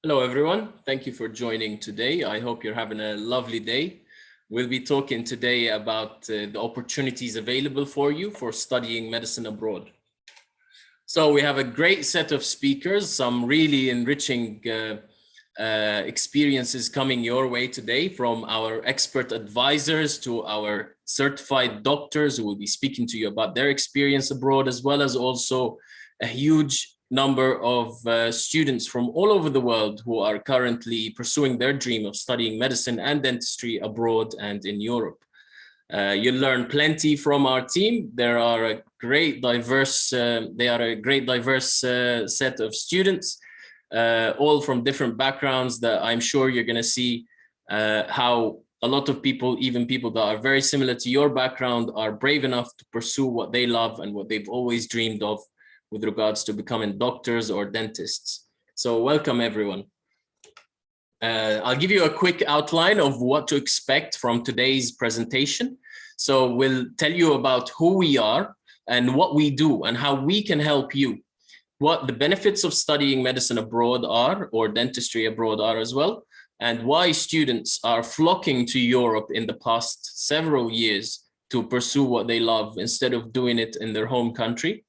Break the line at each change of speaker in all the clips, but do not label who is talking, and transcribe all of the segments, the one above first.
Hello, everyone. Thank you for joining today. I hope you're having a lovely day. We'll be talking today about the opportunities available for you for studying medicine abroad. So we have a great set of speakers, some really enriching experiences coming your way today, from our expert advisors to our certified doctors who will be speaking to you about their experience abroad, as well as also a huge number of students from all over the world who are currently pursuing their dream of studying medicine and dentistry abroad and in Europe. You'll learn plenty from our team. They are a great diverse set of students, all from different backgrounds that I'm sure you're going to see how a lot of people, even people that are very similar to your background, are brave enough to pursue what they love and what they've always dreamed of with regards to becoming doctors or dentists. So welcome, everyone. I'll give you a quick outline of what to expect from today's presentation. So we'll tell you about who we are and what we do and how we can help you, what the benefits of studying medicine abroad are, or dentistry abroad are as well, and why students are flocking to Europe in the past several years to pursue what they love instead of doing it in their home country.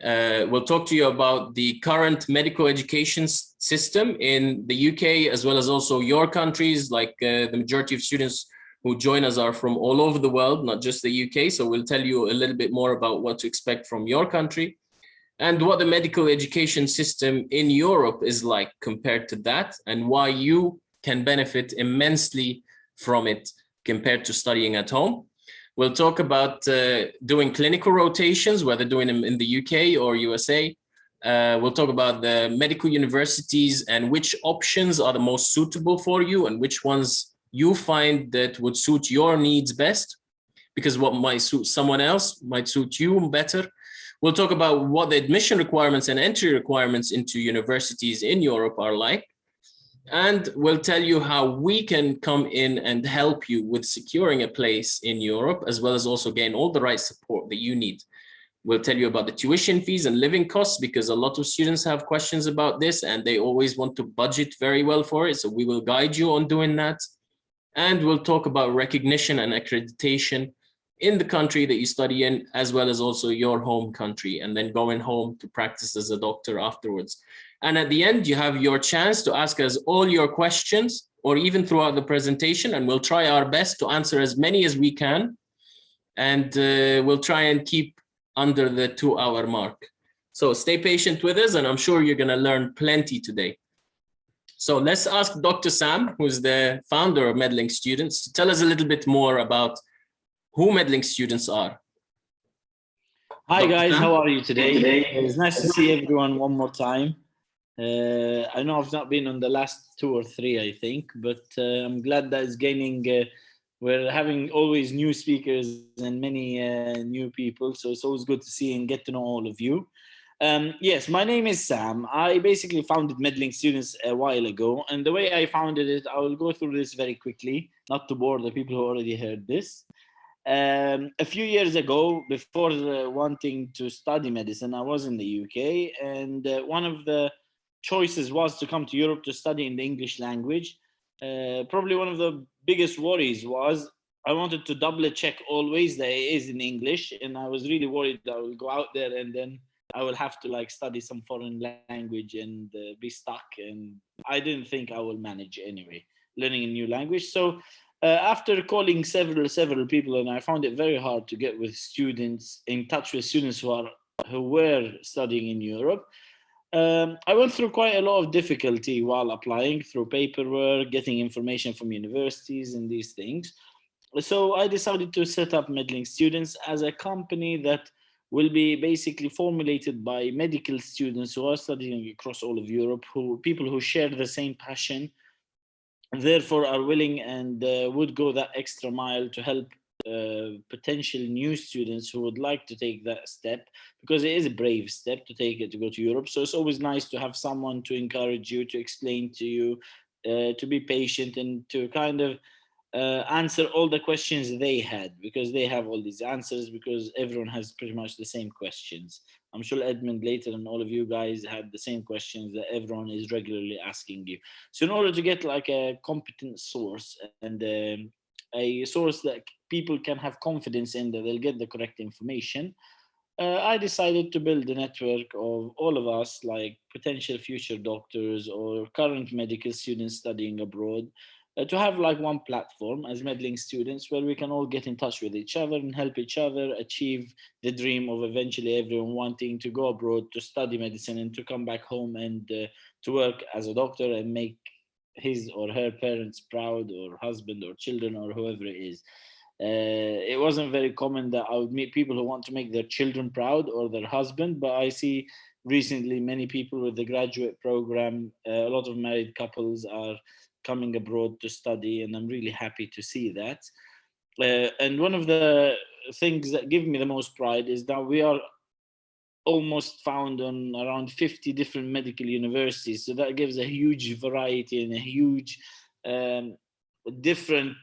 We'll talk to you about the current medical education system in the UK, as well as also your countries. Like the majority of students who join us are from all over the world, not just the UK. So we'll tell you a little bit more about what to expect from your country and what the medical education system in Europe is like compared to that, and why you can benefit immensely from it compared to studying at home. We'll talk about doing clinical rotations, whether doing them in the UK or USA. We'll talk about the medical universities and which options are the most suitable for you and which ones you find that would suit your needs best, because what might suit someone else might suit you better. We'll talk about what the admission requirements and entry requirements into universities in Europe are like. And we'll tell you how we can come in and help you with securing a place in Europe, as well as also gain all the right support that you need. We'll tell you about the tuition fees and living costs, because a lot of students have questions about this and they always want to budget very well for it. So we will guide you on doing that. And we'll talk about recognition and accreditation in the country that you study in, as well as also your home country, and then going home to practice as a doctor afterwards. And at the end, you have your chance to ask us all your questions, or even throughout the presentation, and we'll try our best to answer as many as we can. And we'll try and keep under the 2-hour mark. So stay patient with us, and I'm sure you're going to learn plenty today. So let's ask Dr. Sam, who's the founder of Medlink Students, to tell us a little bit more about who Medlink Students are.
Hi guys, how are you today? It's nice to see everyone one more time. I know I've not been on the last 2 or 3, I think, but I'm glad that it's gaining. We're having always new speakers and many new people, so it's always good to see and get to know all of you. Yes, my name is Sam. I basically founded Medlink Students a while ago, and the way I founded it, I will go through this very quickly, not to bore the people who already heard this. A few years ago, before wanting to study medicine, I was in the UK, and one of the choices was to come to Europe to study in the English language. Probably one of the biggest worries was I wanted to double check always that it is in English, and I was really worried that I will go out there and then I will have to like study some foreign language and be stuck, and I didn't think I will manage anyway, learning a new language. So after calling several people, and I found it very hard to get with students, in touch with students who were studying in Europe. I went through quite a lot of difficulty while applying, through paperwork, getting information from universities and these things. So I decided to set up Medlink Students as a company that will be basically formulated by medical students who are studying across all of Europe, people who share the same passion, therefore are willing and would go that extra mile to help potential new students who would like to take that step, because it is a brave step to take it, to go to Europe. So it's always nice to have someone to encourage you, to explain to you, to be patient, and to kind of answer all the questions they had, because they have all these answers, because everyone has pretty much the same questions. I'm sure Edmund later and all of you guys had the same questions that everyone is regularly asking you. So in order to get like a competent source and a source that people can have confidence in that they'll get the correct information, I decided to build a network of all of us, like potential future doctors or current medical students studying abroad, to have like one platform as Medlink students where we can all get in touch with each other and help each other achieve the dream of eventually everyone wanting to go abroad to study medicine and to come back home and to work as a doctor and make his or her parents proud, or husband or children or whoever it is. It wasn't very common that I would meet people who want to make their children proud or their husband, but I see recently many people with the graduate program, a lot of married couples are coming abroad to study, and I'm really happy to see that. And one of the things that give me the most pride is that we are almost found on around 50 different medical universities. So that gives a huge variety and a huge um, different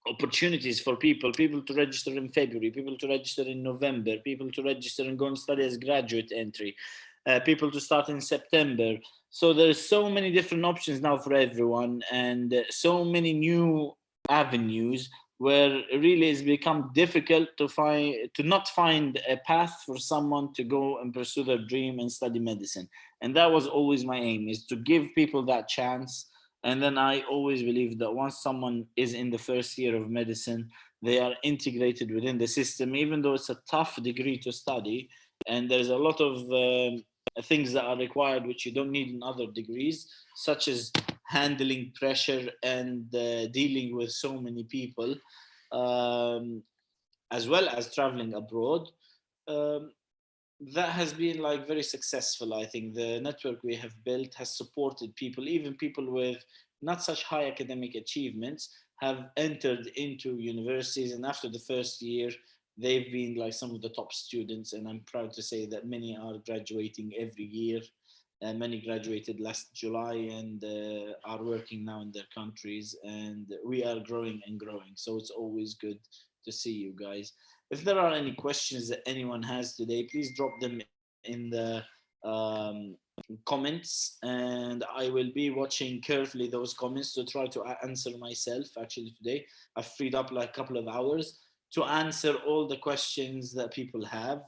opportunities for people to register in February, people to register in November, people to register and go and study as graduate entry, people to start in September. So there's so many different options now for everyone, and so many new avenues where it really has become difficult to not find a path for someone to go and pursue their dream and study medicine. And that was always my aim, is to give people that chance. And then I always believe that once someone is in the first year of medicine, they are integrated within the system, even though it's a tough degree to study. And there's a lot of things that are required which you don't need in other degrees, such as handling pressure and dealing with so many people, um, as well as traveling abroad. Um, that has been like very successful. I think the network we have built has supported people, even people with not such high academic achievements have entered into universities, and after the first year they've been like some of the top students, and I'm proud to say that many are graduating every year. Many graduated last July and are working now in their countries, and we are growing and growing. So it's always good to see you guys. If there are any questions that anyone has today, please drop them in the um, comments, and I will be watching carefully those comments to try to answer myself. Actually, today I've freed up like a couple of hours to answer all the questions that people have.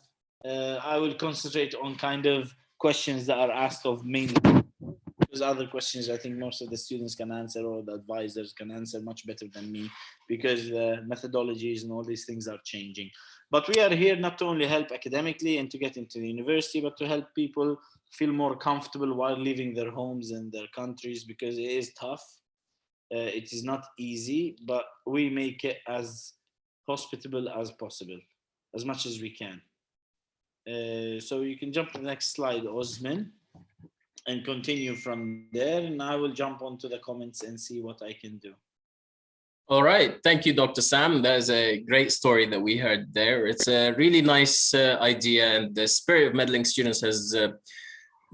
I will concentrate on kind of questions that are asked of mainly, because other questions I think most of the students can answer, or the advisors can answer much better than me, because the methodologies and all these things are changing. But we are here not to only help academically and to get into the university, but to help people feel more comfortable while leaving their homes and their countries, because it is tough. It is not easy, but we make it as hospitable as possible, as much as we can. So you can jump to the next slide, Osman, and continue from there. And I will jump onto the comments and see what I can do.
All right. Thank you, Dr. Sam. That is a great story that we heard there. It's a really nice idea, and the spirit of Medlink Students has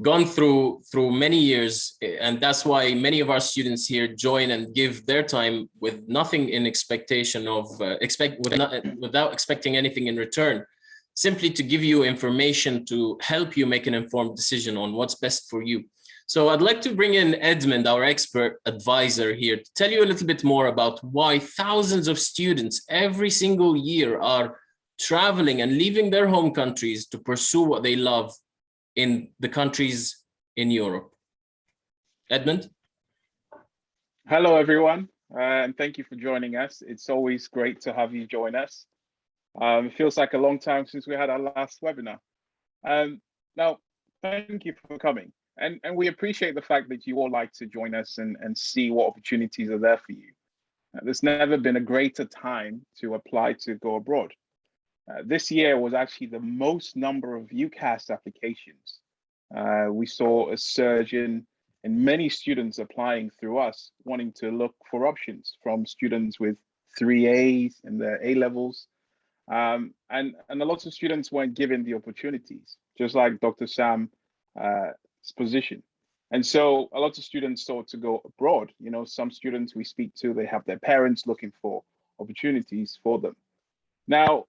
gone through many years, and that's why many of our students here join and give their time with nothing in expectation of without expecting anything in return, simply to give you information to help you make an informed decision on what's best for you. So I'd like to bring in Edmund, our expert advisor here, to tell you a little bit more about why thousands of students every single year are traveling and leaving their home countries to pursue what they love in the countries in Europe. Edmund?
Hello, everyone, and thank you for joining us. It's always great to have you join us. It feels like a long time since we had our last webinar. Now, thank you for coming. And we appreciate the fact that you all like to join us and see what opportunities are there for you. There's never been a greater time to apply to go abroad. This year was actually the most number of UCAS applications. We saw a surge in many students applying through us, wanting to look for options, from students with 3 A's in their A levels. And a lot of students weren't given the opportunities, just like Dr. Sam's position. And so a lot of students sought to go abroad. You know, some students we speak to, they have their parents looking for opportunities for them. Now,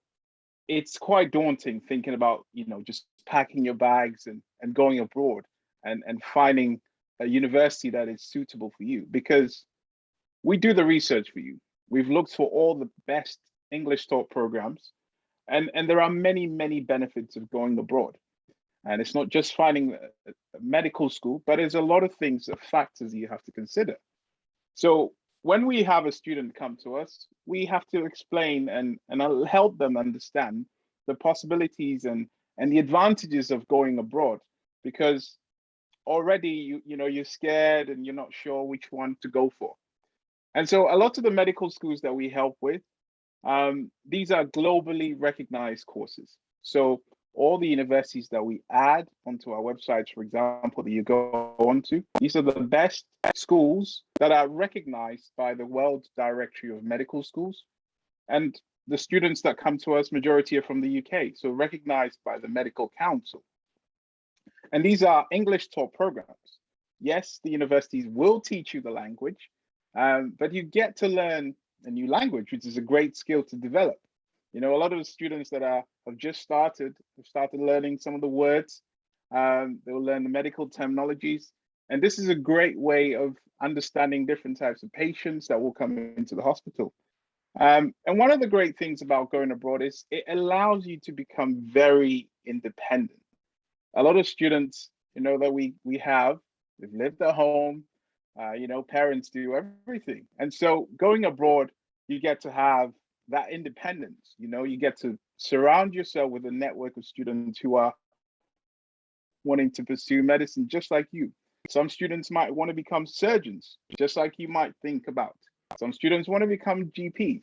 it's quite daunting thinking about, just packing your bags and going abroad and finding a university that is suitable for you, because we do the research for you. We've looked for all the best English taught programs, and there are many, many benefits of going abroad. And it's not just finding a medical school, but there's a lot of things, factors you have to consider. So when we have a student come to us, we have to explain and I'll help them understand the possibilities and the advantages of going abroad, because already you're scared and you're not sure which one to go for. And so a lot of the medical schools that we help with, these are globally recognized courses. So all the universities that we add onto our websites, for example, that you go onto, these are the best schools that are recognized by the World Directory of Medical Schools. And the students that come to us, majority are from the UK, so recognized by the Medical Council. And these are English taught programs. Yes, the universities will teach you the language, but you get to learn a new language, which is a great skill to develop. A lot of the students that have just started learning some of the words. They will learn the medical terminologies. And this is a great way of understanding different types of patients that will come into the hospital. And one of the great things about going abroad is it allows you to become very independent. A lot of students, that we have, they've lived at home, parents do everything. And so going abroad, you get to have that independence. You get to surround yourself with a network of students who are wanting to pursue medicine just like you. Some students might want to become surgeons, just like you might think about. Some students want to become GPs.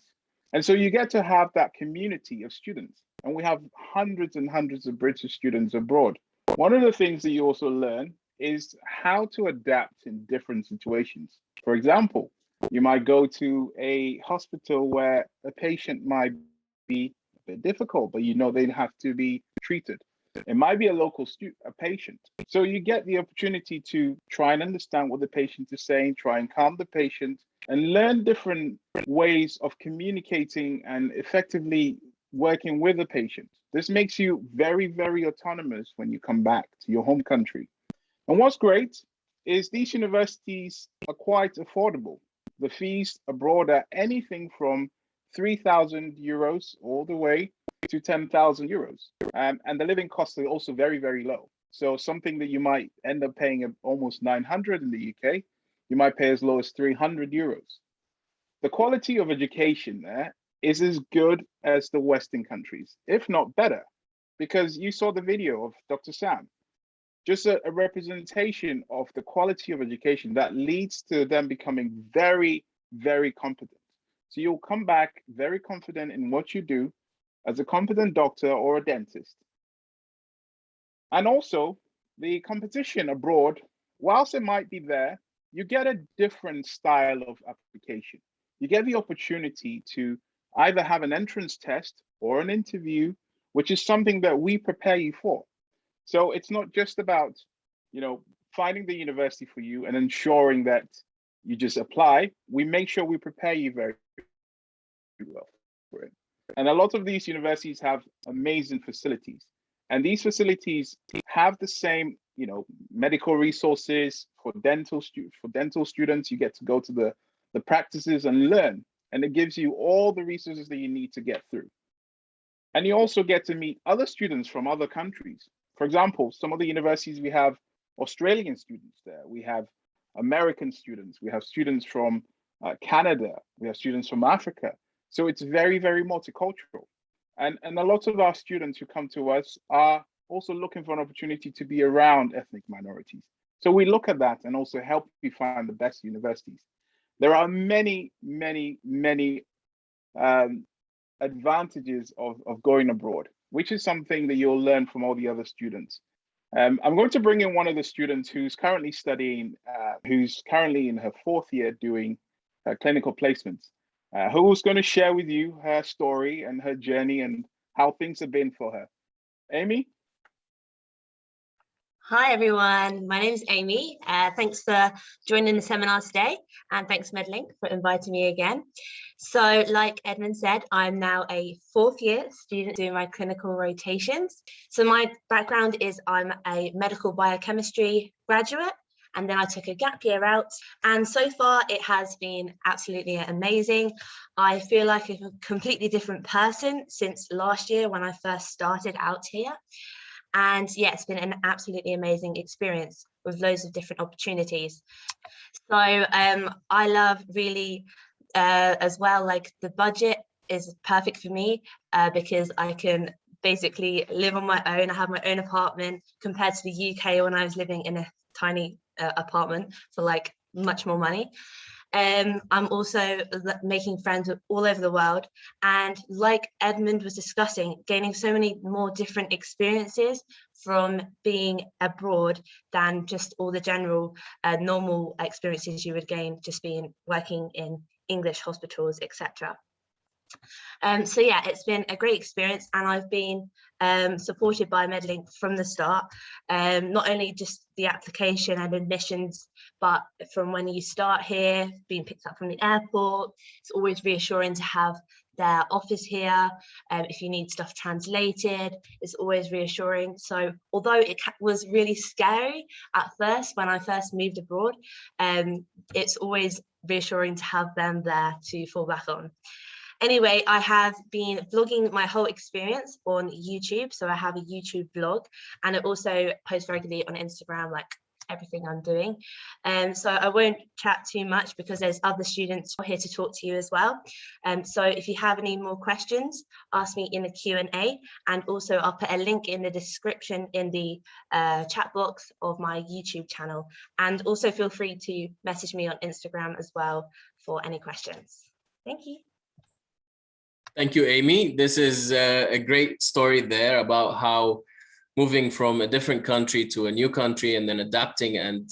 And so you get to have that community of students. And we have hundreds and hundreds of British students abroad. One of the things that you also learn is how to adapt in different situations. For example, you might go to a hospital where a patient might be a bit difficult, but they have to be treated. It might be a local patient. So you get the opportunity to try and understand what the patient is saying, try and calm the patient, and learn different ways of communicating and effectively working with the patient. This makes you very, very autonomous when you come back to your home country. And what's great is these universities are quite affordable. The fees abroad are anything from 3,000 euros all the way to 10,000 euros. And the living costs are also very, very low. So something that you might end up paying almost 900 in the UK, you might pay as low as 300 euros. The quality of education there is as good as the Western countries, if not better, because you saw the video of Dr. Sam. Just a representation of the quality of education that leads to them becoming very, very competent. So you'll come back very confident in what you do as a competent doctor or a dentist. And also the competition abroad, whilst it might be there, you get a different style of application. You get the opportunity to either have an entrance test or an interview, which is something that we prepare you for. So it's not just about, finding the university for you and ensuring that you just apply. We make sure we prepare you very well for it. And a lot of these universities have amazing facilities. And these facilities have the same, medical resources for dental students. You get to go to the practices and learn. And it gives you all the resources that you need to get through. And you also get to meet other students from other countries. For example, some of the universities, we have Australian students there. We have American students. We have students from Canada. We have students from Africa. So it's very, very multicultural. And a lot of our students who come to us are also looking for an opportunity to be around ethnic minorities. So we look at that and also help you find the best universities. There are many, many, many advantages of going abroad, which is something that you'll learn from all the other students. I'm going to bring in one of the students who's currently studying, who's currently in her 4th year doing clinical placements, who's going to share with you her story and her journey and how things have been for her. Amy?
Hi everyone, my name is Amy. Thanks for joining the seminar today, and thanks Medlink for inviting me again. So like Edmund said, I'm now a 4th year student doing my clinical rotations. So my background is I'm a medical biochemistry graduate, and then I took a gap year out, and so far it has been absolutely amazing. I feel like a completely different person since last year when I first started out here. And yeah, it's been an absolutely amazing experience with loads of different opportunities. So I love really as well, like the budget is perfect for me because I can basically live on my own. I have my own apartment compared to the UK when I was living in a tiny apartment for like much more money. I'm also making friends all over the world, and like Edmund was discussing, gaining so many more different experiences from being abroad than just all the general normal experiences you would gain just being working in English hospitals, etc. So yeah, it's been a great experience, and I've been supported by Medlink from the start, not only just the application and admissions, but from when you start here, being picked up from the airport. It's always reassuring to have their office here. If you need stuff translated, it's always reassuring. So although it was really scary at first when I first moved abroad, it's always reassuring to have them there to fall back on. Anyway, I have been vlogging my whole experience on YouTube. So I have a YouTube vlog, and I also post regularly on Instagram, like everything I'm doing. So I won't chat too much because there's other students here to talk to you as well. So if you have any more questions, ask me in the Q&A, and also I'll put a link in the description in the chat box of my YouTube channel. And also feel free to message me on Instagram as well for any questions. Thank you.
Thank you, Amy. This is a great story there about how moving from a different country to a new country and then adapting and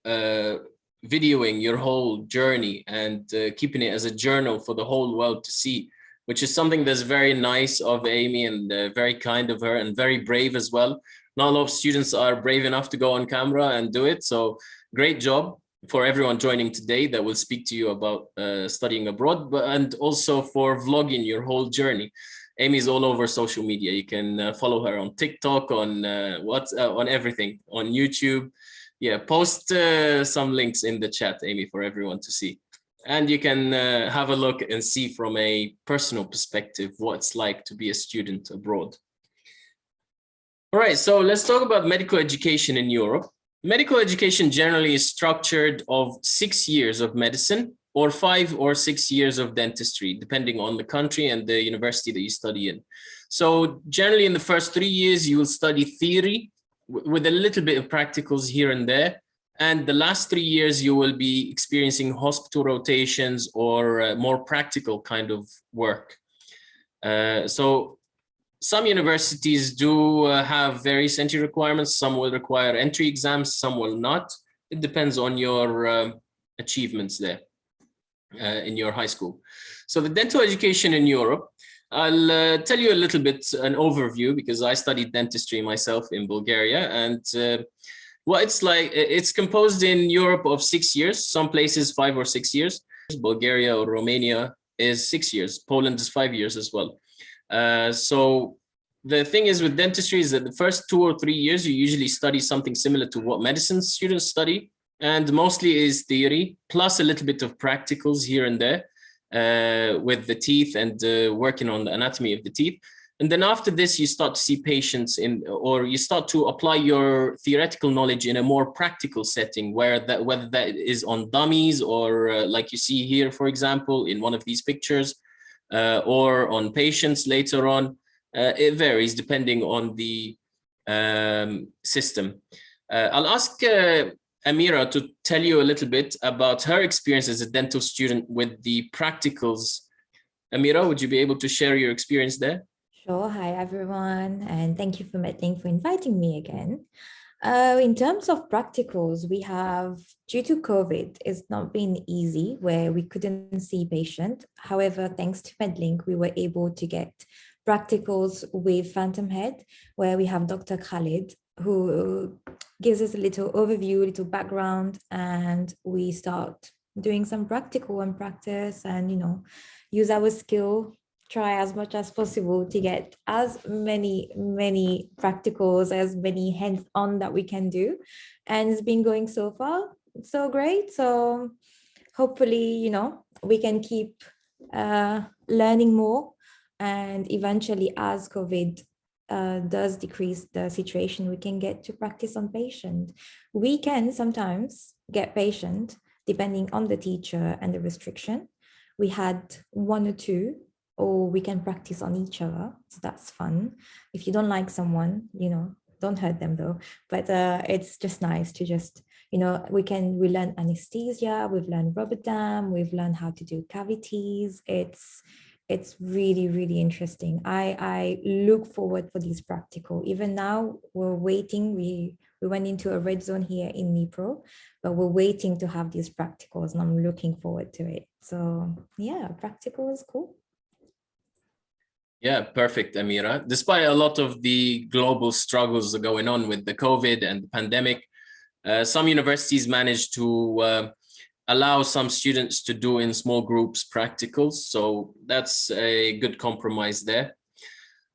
videoing your whole journey and keeping it as a journal for the whole world to see, which is something that's very nice of Amy and very kind of her and very brave as well. Not a lot of students are brave enough to go on camera and do it. So great job for everyone joining today that will speak to you about studying abroad, and also for vlogging your whole journey. Amy's all over social media. You can follow her on TikTok, on on everything, on YouTube. Yeah, post some links in the chat, Amy, for everyone to see. And you can have a look and see from a personal perspective what it's like to be a student abroad. All right, so let's talk about medical education in Europe. Medical education generally is structured of 6 years of medicine or 5 or 6 years of dentistry, depending on the country and the university that you study in. So generally in the first 3 years, you will study theory with a little bit of practicals here and there. And the last 3 years, you will be experiencing hospital rotations or more practical kind of work. So some universities do have various entry requirements. Some will require entry exams, some will not. It depends on your achievements there in your high school. So the dental education in Europe, I'll tell you a little bit an overview because I studied dentistry myself in Bulgaria, and what it's like, it's composed in Europe of 6 years, some places 5 or 6 years. Bulgaria or Romania is 6 years. Poland is 5 years as well. So the thing is with dentistry is that the first 2 or 3 years, you usually study something similar to what medicine students study, and mostly is theory, plus a little bit of practicals here and there with the teeth and working on the anatomy of the teeth. And then after this, you start to see patients or you start to apply your theoretical knowledge in a more practical setting, whether that is on dummies or like you see here, for example, in one of these pictures, or on patients later on. It varies depending on the system. I'll ask Amira to tell you a little bit about her experience as a dental student with the practicals. Amira, would you be able to share your experience there?
Sure. Hi, everyone. And thank you for Medlink for inviting me again. In terms of practicals, we have, due to COVID, it's not been easy where we couldn't see patient. However, thanks to Medlink, we were able to get practicals with Phantom Head, where we have Dr. Khalid who gives us a little overview, a little background, and we start doing some practical and practice and, use our skill, try as much as possible to get as many practicals, as many hands-on that we can do. And it's been going so far so great. So hopefully, we can keep learning more, and eventually, as COVID does decrease the situation, we can get to practice on patient. We can sometimes get patient depending on the teacher and the restriction. We had 1 or 2, or we can practice on each other. So that's fun. If you don't like someone, don't hurt them though. But it's just nice to just, we learn anesthesia, we've learned rubber dam, we've learned how to do cavities. It's really, really interesting. I look forward for these practical. Even now we're waiting. We went into a red zone here in Dnipro, but we're waiting to have these practicals and I'm looking forward to it. So yeah, practical is cool.
Yeah, perfect, Amira. Despite a lot of the global struggles going on with the COVID and the pandemic, some universities managed to allow some students to do in small groups practicals. So that's a good compromise there.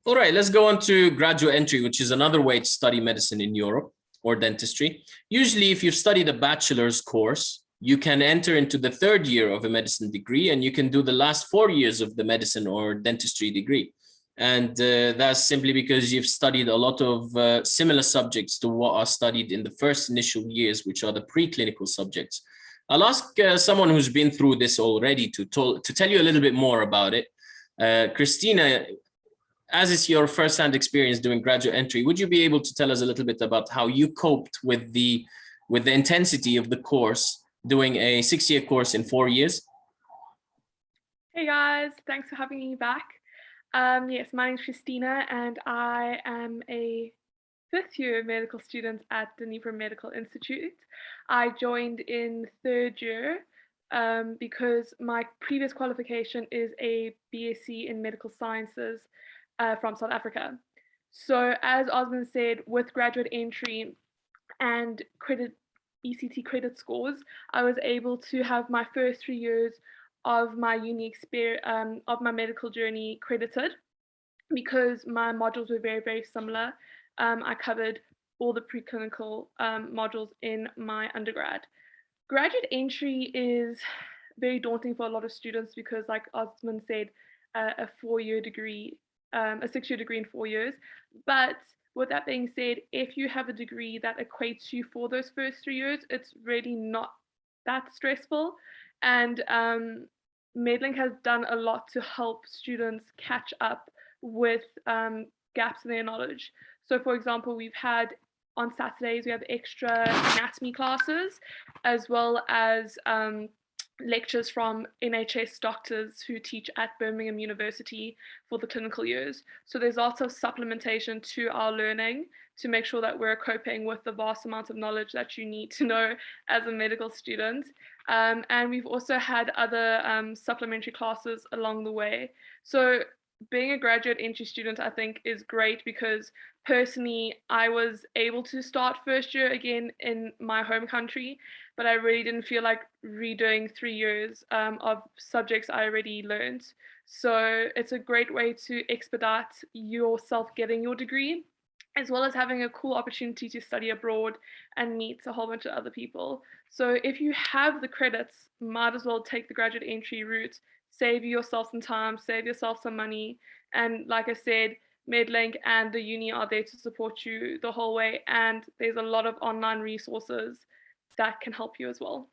All right, let's go on to graduate entry, which is another way to study medicine in Europe, or dentistry. Usually, if you've studied a bachelor's course, you can enter into the 3rd year of a medicine degree, and you can do the last 4 years of the medicine or dentistry degree. And that's simply because you've studied a lot of similar subjects to what are studied in the first initial years, which are the preclinical subjects. I'll ask someone who's been through this already to tell you a little bit more about it. Christina, as is your first-hand experience doing graduate entry, would you be able to tell us a little bit about how you coped with the intensity of the course, doing a 6-year course in 4 years?
Hey guys, thanks for having me back. Yes, my name's Christina and I am a 5th year medical student at the Dnipro Medical Institute. I joined in 3rd year because my previous qualification is a BSc in medical sciences from South Africa. So as Osman said, with graduate entry and ECT credit scores, I was able to have my first 3 years of my uni experience, of my medical journey credited, because my modules were very, very similar. I covered all the preclinical modules in my undergrad. Graduate entry is very daunting for a lot of students because, like Osman said, a 4-year degree, a 6-year degree in 4 years. But with that being said, if you have a degree that equates you for those first 3 years, it's really not that stressful. And Medlink has done a lot to help students catch up with gaps in their knowledge. So for example, we've had on Saturdays, we have extra anatomy classes, as well as lectures from NHS doctors who teach at Birmingham University for the clinical years. So there's lots of supplementation to our learning to make sure that we're coping with the vast amount of knowledge that you need to know as a medical student. And we've also had other supplementary classes along the way. So being a graduate entry student, I think, is great because personally, I was able to start first year again in my home country, but I really didn't feel like redoing 3 years of subjects I already learned. So it's a great way to expedite yourself getting your degree, as well as having a cool opportunity to study abroad and meet a whole bunch of other people. So if you have the credits, might as well take the graduate entry route, save yourself some time, save yourself some money. And like I said, Medlink and the uni are there to support you the whole way. And there's a lot of online resources that can help you as well.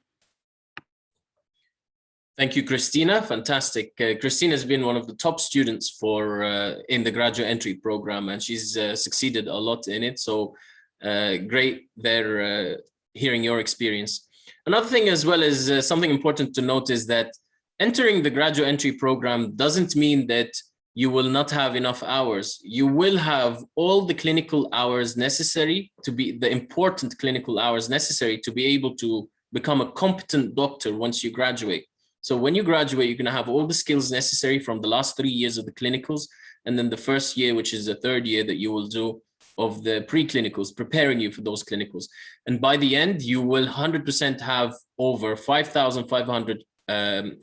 Thank you, Christina. Fantastic. Christina has been one of the top students for in the graduate entry program, and she's succeeded a lot in it. So great there, hearing your experience. Another thing as well is something important to note is that entering the graduate entry program doesn't mean that you will not have enough hours. You will have all the clinical hours necessary to be the important clinical hours necessary to be able to become a competent doctor once you graduate. So when you graduate, you're going to have all the skills necessary from the last 3 years of the clinicals, and then the first year, which is the 3rd year that you will do of the preclinicals, preparing you for those clinicals. And by the end, you will 100% have over 5,500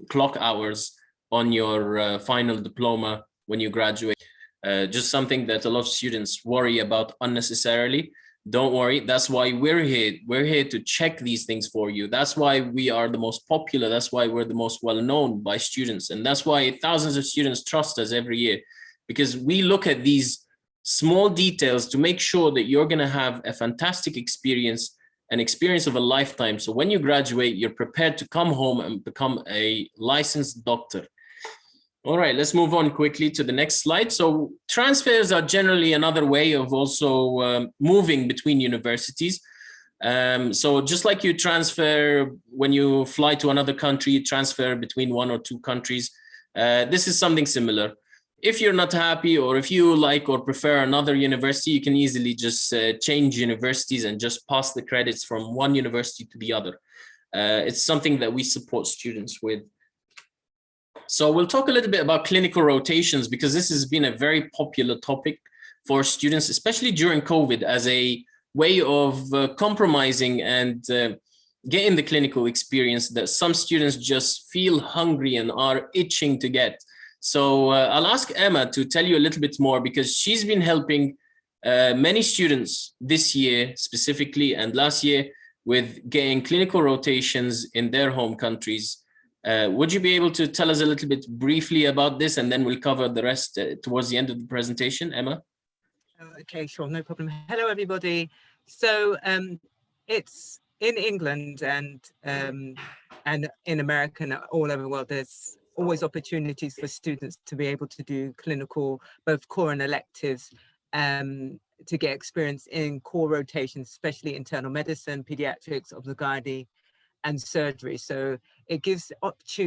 clock hours on your final diploma when you graduate. Just something that a lot of students worry about unnecessarily. Don't worry, that's why we're here. We're here to check these things for you. That's why we are the most popular. That's why we're the most well-known by students. And that's why thousands of students trust us every year, because we look at these small details to make sure that you're going to have a fantastic experience, an experience of a lifetime. So when you graduate, you're prepared to come home and become a licensed doctor. All right, let's move on quickly to the next slide. So transfers are generally another way of also moving between universities. So just like you transfer when you fly to another country, you transfer between 1 or 2 countries. This is something similar. If you're not happy, or if you like or prefer another university, you can easily just change universities and just pass the credits from one university to the other. It's something that we support students with. So we'll talk a little bit about clinical rotations, because this has been a very popular topic for students, especially during COVID, as a way of compromising and getting the clinical experience that some students just feel hungry and are itching to get. So I'll ask Emma to tell you a little bit more, because she's been helping many students this year specifically and last year with getting clinical rotations in their home countries. Would you be able to tell us a little bit briefly about this, and then we'll cover the rest towards the end of the presentation, Emma?
Okay, sure, no problem. Hello, everybody. So it's in England and in America and all over the world, there's always opportunities for students to be able to do clinical, both core and electives, to get experience in core rotations, especially internal medicine, pediatrics, obstetrics, and surgery. So it gives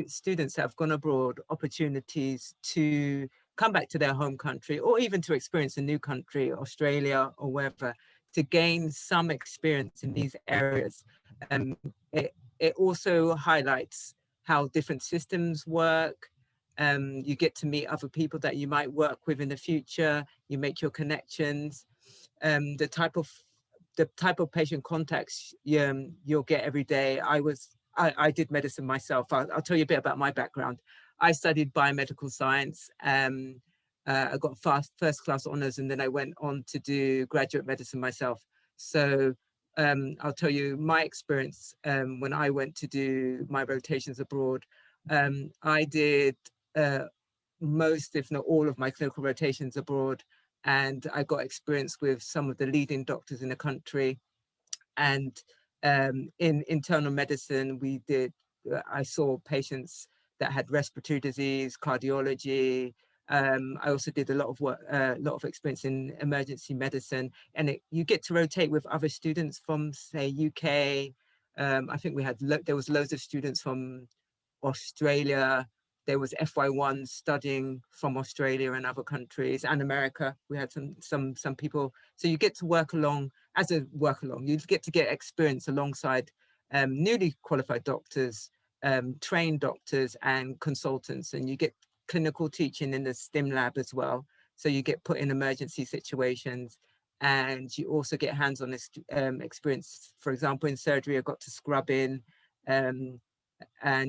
students that have gone abroad opportunities to come back to their home country, or even to experience a new country, Australia or wherever, to gain some experience in these areas. It also highlights how different systems work. You get to meet other people that you might work with in the future. You make your connections. The type of patient contacts you'll get every day. I did medicine myself. I'll tell you a bit about my background. I studied biomedical science. I got first class honors, and then I went on to do graduate medicine myself. So I'll tell you my experience when I went to do my rotations abroad. I did most, if not all, of my clinical rotations abroad, and I got experience with some of the leading doctors in the country. And in internal medicine, I saw patients that had respiratory disease, cardiology. I also did a lot of work, a lot of experience in emergency medicine, and you get to rotate with other students from, say, UK. I think there was loads of students from Australia. There was FY1 studying from Australia and other countries, and America. We had some people. So you get to work along You get to get experience alongside newly qualified doctors, trained doctors, and consultants, and you get clinical teaching in the STEM lab as well. So you get put in emergency situations, and you also get hands-on experience. For example, in surgery, I got to scrub in, and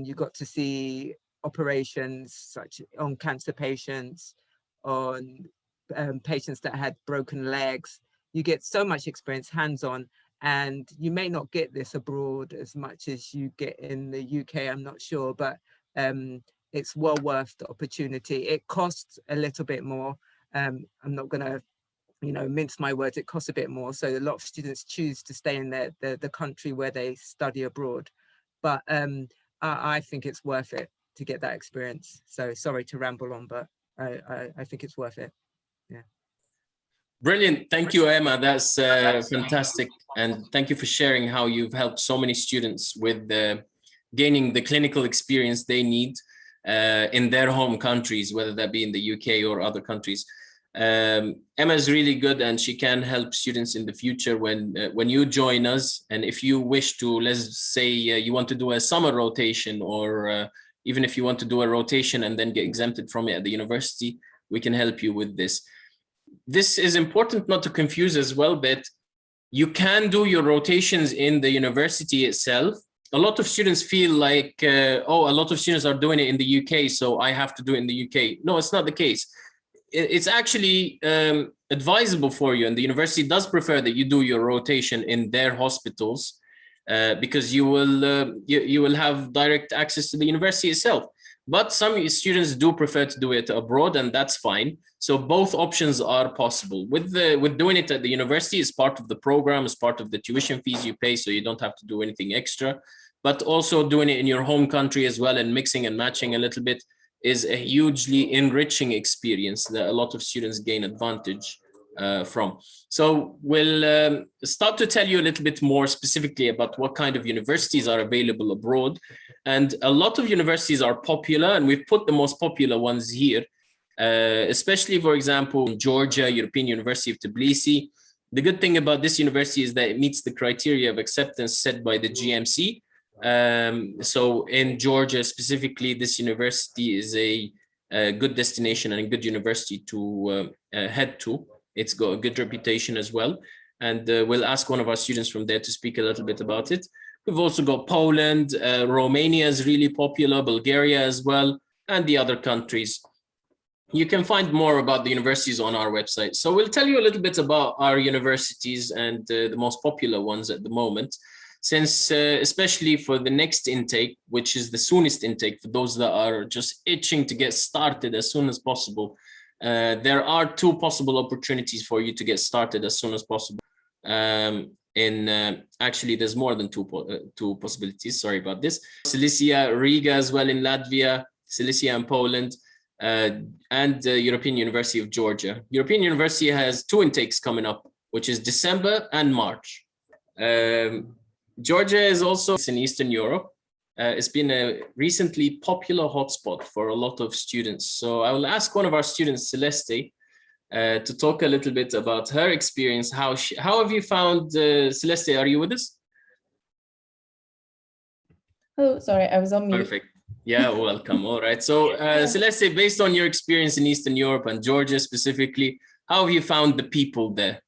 you got to see operations such on cancer patients, on patients that had broken legs. You get so much experience hands-on, and you may not get this abroad as much as you get in the UK, I'm not sure, but it's well worth the opportunity. It costs a little bit more. I'm not going to mince my words. It costs a bit more, so a lot of students choose to stay in the country where they study abroad, but I think it's worth it to get that experience. So sorry to ramble on, but I think it's worth it. Yeah.
Brilliant. Thank you, Emma. That's fantastic. And thank you for sharing how you've helped so many students with gaining the clinical experience they need in their home countries, whether that be in the UK or other countries. Emma is really good, and she can help students in the future when you join us. And if you wish to, let's say you want to do a summer rotation, or even if you want to do a rotation and then get exempted from it at the university, we can help you with this. this is important not to confuse as well, but you can do your rotations in the university itself. A lot of students feel like, oh, a lot of students are doing it in the UK, so I have to do it in the UK. No, it's not the case. It's actually advisable for you, and the university does prefer that you do your rotation in their hospitals, because you will have direct access to the university itself. But some students do prefer to do it abroad, and that's fine. So both options are possible. With doing it at the university, it's part of the program, it's part of the tuition fees you pay, so you don't have to do anything extra. But also doing it in your home country as well, and mixing and matching a little bit, is a hugely enriching experience that a lot of students gain advantage from. So we'll start to tell you a little bit more specifically about what kind of universities are available abroad. And a lot of universities are popular, and we've put the most popular ones here, especially, for example, in Georgia, European University of Tbilisi. The good thing about this university is that it meets the criteria of acceptance set by the GMC. So in Georgia specifically, this university is a good destination and a good university to head to. It's got a good reputation as well. And we'll ask one of our students from there to speak a little bit about it. We've also got Poland, Romania is really popular, Bulgaria as well, and the other countries. You can find more about the universities on our website. So we'll tell you a little bit about our universities and the most popular ones at the moment, since especially for the next intake, which is the soonest intake for those that are just itching to get started as soon as possible. There are two possible opportunities for you to get started as soon as possible. Actually, there's more than two possibilities. Sorry about this. Cilicia, Riga as well in Latvia, Cilicia in Poland, and European University of Georgia. European University has two intakes coming up, which is December and March. Georgia is also in Eastern Europe. It's been a recently popular hotspot for a lot of students. So I will ask one of our students, Celeste, to talk a little bit about her experience. How have you found, Celeste, are you with us?
Oh, sorry, I was on mute.
Perfect. Yeah, welcome. All right. So Celeste, based on your experience in Eastern Europe and Georgia specifically, how have you found the people there?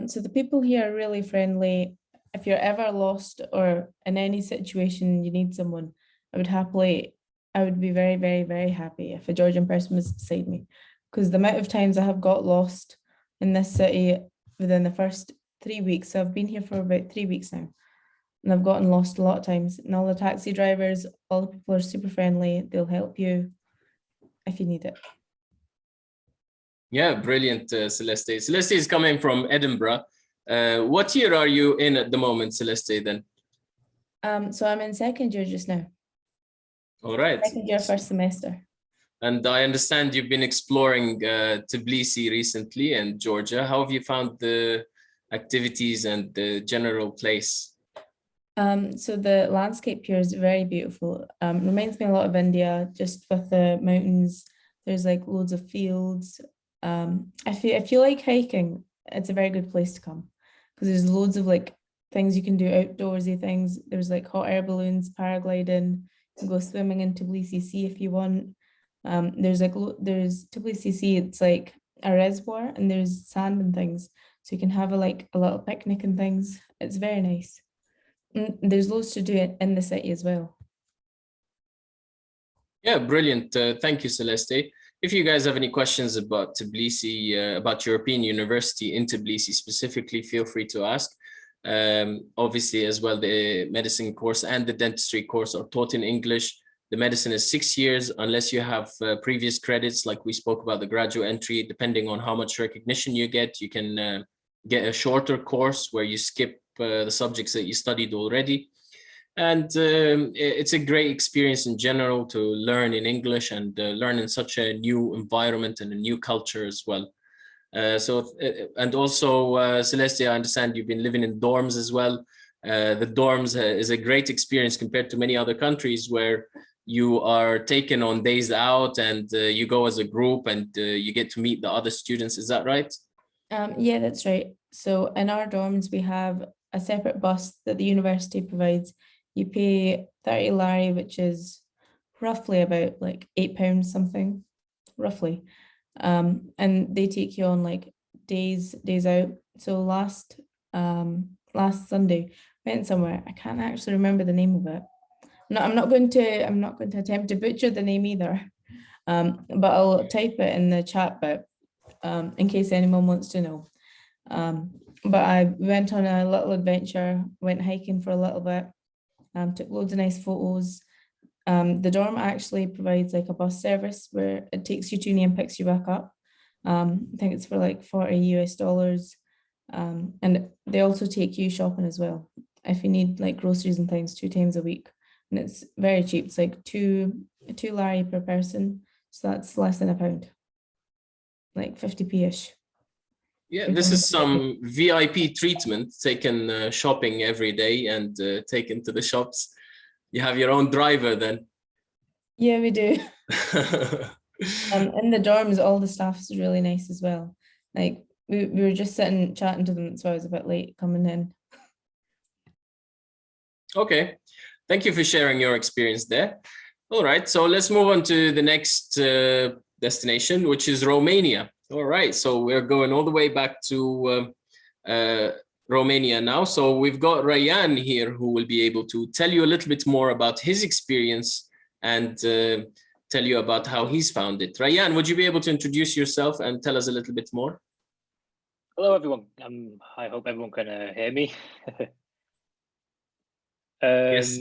So the people here are really friendly. If you're ever lost or in any situation you need someone, I would be very, very, very happy if a Georgian person was beside me, because the amount of times I have got lost in this city within the first 3 weeks. So I've been here for about 3 weeks now, and I've gotten lost a lot of times. And all the taxi drivers, all the people are super friendly. They'll help you if you need it.
Yeah, brilliant, Celeste. Celeste is coming from Edinburgh. What year are you in at the moment, Celeste, then?
So I'm in second year just now.
All right.
Second year, first semester.
And I understand you've been exploring Tbilisi recently and Georgia. How have you found the activities and the general place?
So the landscape here is very beautiful. Reminds me a lot of India, just with the mountains. There's like loads of fields. If you like hiking, it's a very good place to come, because there's loads of like things you can do, outdoorsy things. There's like hot air balloons, paragliding. You can go swimming in Tbilisi Sea if you want. There's Tbilisi Sea. It's like a reservoir, and there's sand and things, so you can have a little picnic and things. It's very nice. And there's loads to do in the city as well.
Yeah, brilliant. Thank you, Celeste. If you guys have any questions about Tbilisi, about European University in Tbilisi specifically, feel free to ask. Obviously, as well, the medicine course and the dentistry course are taught in English. The medicine is 6 years, unless you have previous credits, like we spoke about the graduate entry. Depending on how much recognition you get, you can get a shorter course where you skip the subjects that you studied already. And it's a great experience in general to learn in English and learn in such a new environment and a new culture as well. And also, Celeste, I understand you've been living in dorms as well. The dorms is a great experience compared to many other countries where you are taken on days out and you go as a group and you get to meet the other students. Is that right?
Yeah, that's right. So in our dorms, we have a separate bus that the university provides. You pay 30 lari, which is roughly about like £8 something, roughly. and they take you on like days out. So last Sunday, went somewhere. I can't actually remember the name of it. No, I'm not going to attempt to butcher the name either. But I'll type it in the chat bit in case anyone wants to know. But I went on a little adventure, went hiking for a little bit, took loads of nice photos. The dorm actually provides like a bus service where it takes you to uni and picks you back up. I think it's for like $40 US. And they also take you shopping as well if you need like groceries and things 2 times a week. And it's very cheap. It's like two lari per person. So that's less than £1, like 50p-ish.
Yeah, this is some VIP treatment, taken shopping every day and taken to the shops. You have your own driver then?
Yeah, we do. In the dorms, all the staff is really nice as well. Like we were just sitting chatting to them, so I was a bit late coming in.
Okay, thank you for sharing your experience there. All right, so let's move on to the next destination, which is Romania. All right, so we're going all the way back to Romania now. So we've got Rayan here who will be able to tell you a little bit more about his experience and tell you about how he's found it. Rayan, would you be able to introduce yourself and tell us a little bit more?
Hello, everyone. I hope everyone can hear me.
Yes.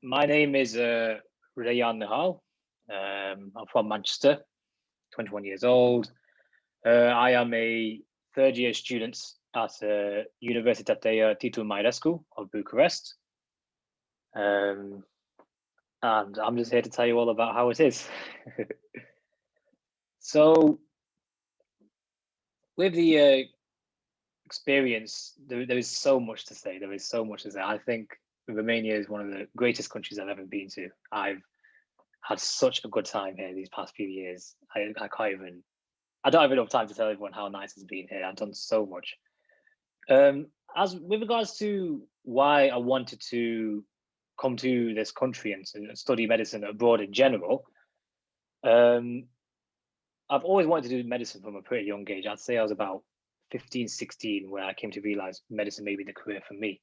My name is Rayan Nihal. I'm from Manchester, 21 years old. I am a third-year student at Universitatea Titu Mairescu of Bucharest. And I'm just here to tell you all about how it is. So, with the experience, there is so much to say. There is so much to say. I think Romania is one of the greatest countries I've ever been to. I've had such a good time here these past few years. I don't have enough time to tell everyone how nice it's been here. I've done so much. As with regards to why I wanted to come to this country and to study medicine abroad in general, I've always wanted to do medicine from a pretty young age. I'd say I was about 15, 16 when I came to realize medicine may be the career for me.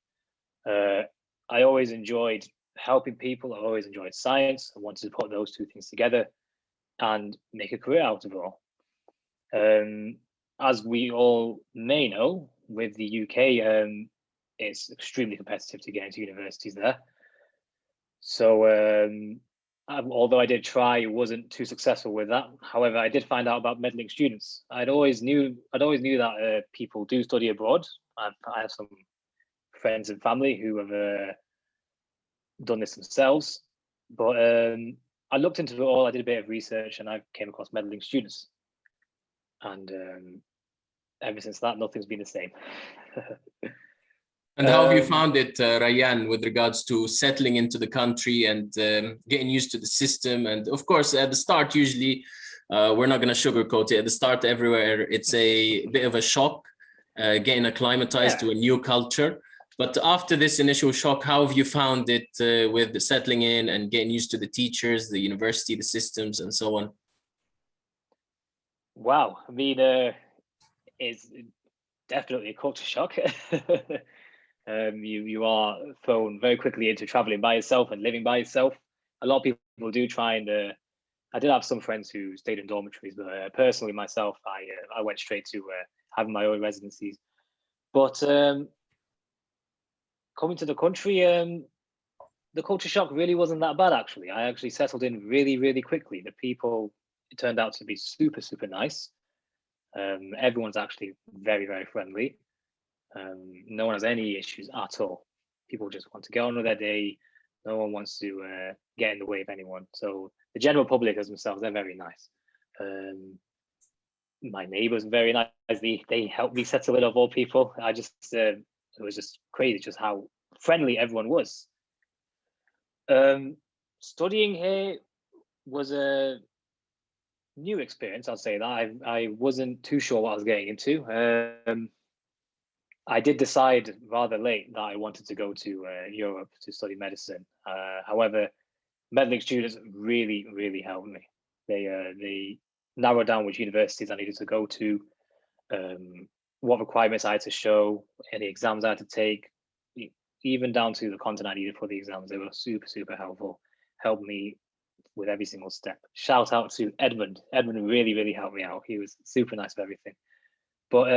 I always enjoyed helping people. I always enjoyed science. I wanted to put those two things together and make a career out of it all. As we all may know, with the UK, it's extremely competitive to get into universities there. So although I did try, it wasn't too successful with that. However, I did find out about Medlink Students. I'd always knew that people do study abroad. I have some friends and family who have done this themselves. But I looked into it all. I did a bit of research, and I came across Medlink Students. And ever since that, nothing's been the same.
And how have you found it, Rayan, with regards to settling into the country and getting used to the system? And of course, at the start, usually, we're not going to sugarcoat it. At the start, everywhere, it's a bit of a shock, getting acclimatized to a new culture. But after this initial shock, how have you found it with settling in and getting used to the teachers, the university, the systems, and so on?
Wow, I mean, it's definitely a culture shock. You are thrown very quickly into traveling by yourself and living by yourself. A lot of people do try and I did have some friends who stayed in dormitories, but personally myself, I went straight to having my own residencies. But coming to the country, the culture shock really wasn't that bad, actually. I actually settled in really, really quickly. The people, it turned out to be super, super nice. Everyone's actually very, very friendly. No one has any issues at all. People just want to get on with their day. No one wants to get in the way of anyone. So the general public as themselves, they're very nice. My neighbors are very nice. They helped me settle in, of all people. It was just crazy just how friendly everyone was. Studying here was a new experience, I'll say that. I wasn't too sure what I was getting into. I did decide rather late that I wanted to go to Europe to study medicine. However, Medlink Students really, really helped me. They narrow down which universities I needed to go to, what requirements I had to show, any exams I had to take, even down to the content I needed for the exams. They were super, super helpful, helped me with every single step. Shout out to Edmund. Edmund really, really helped me out. He was super nice with everything. But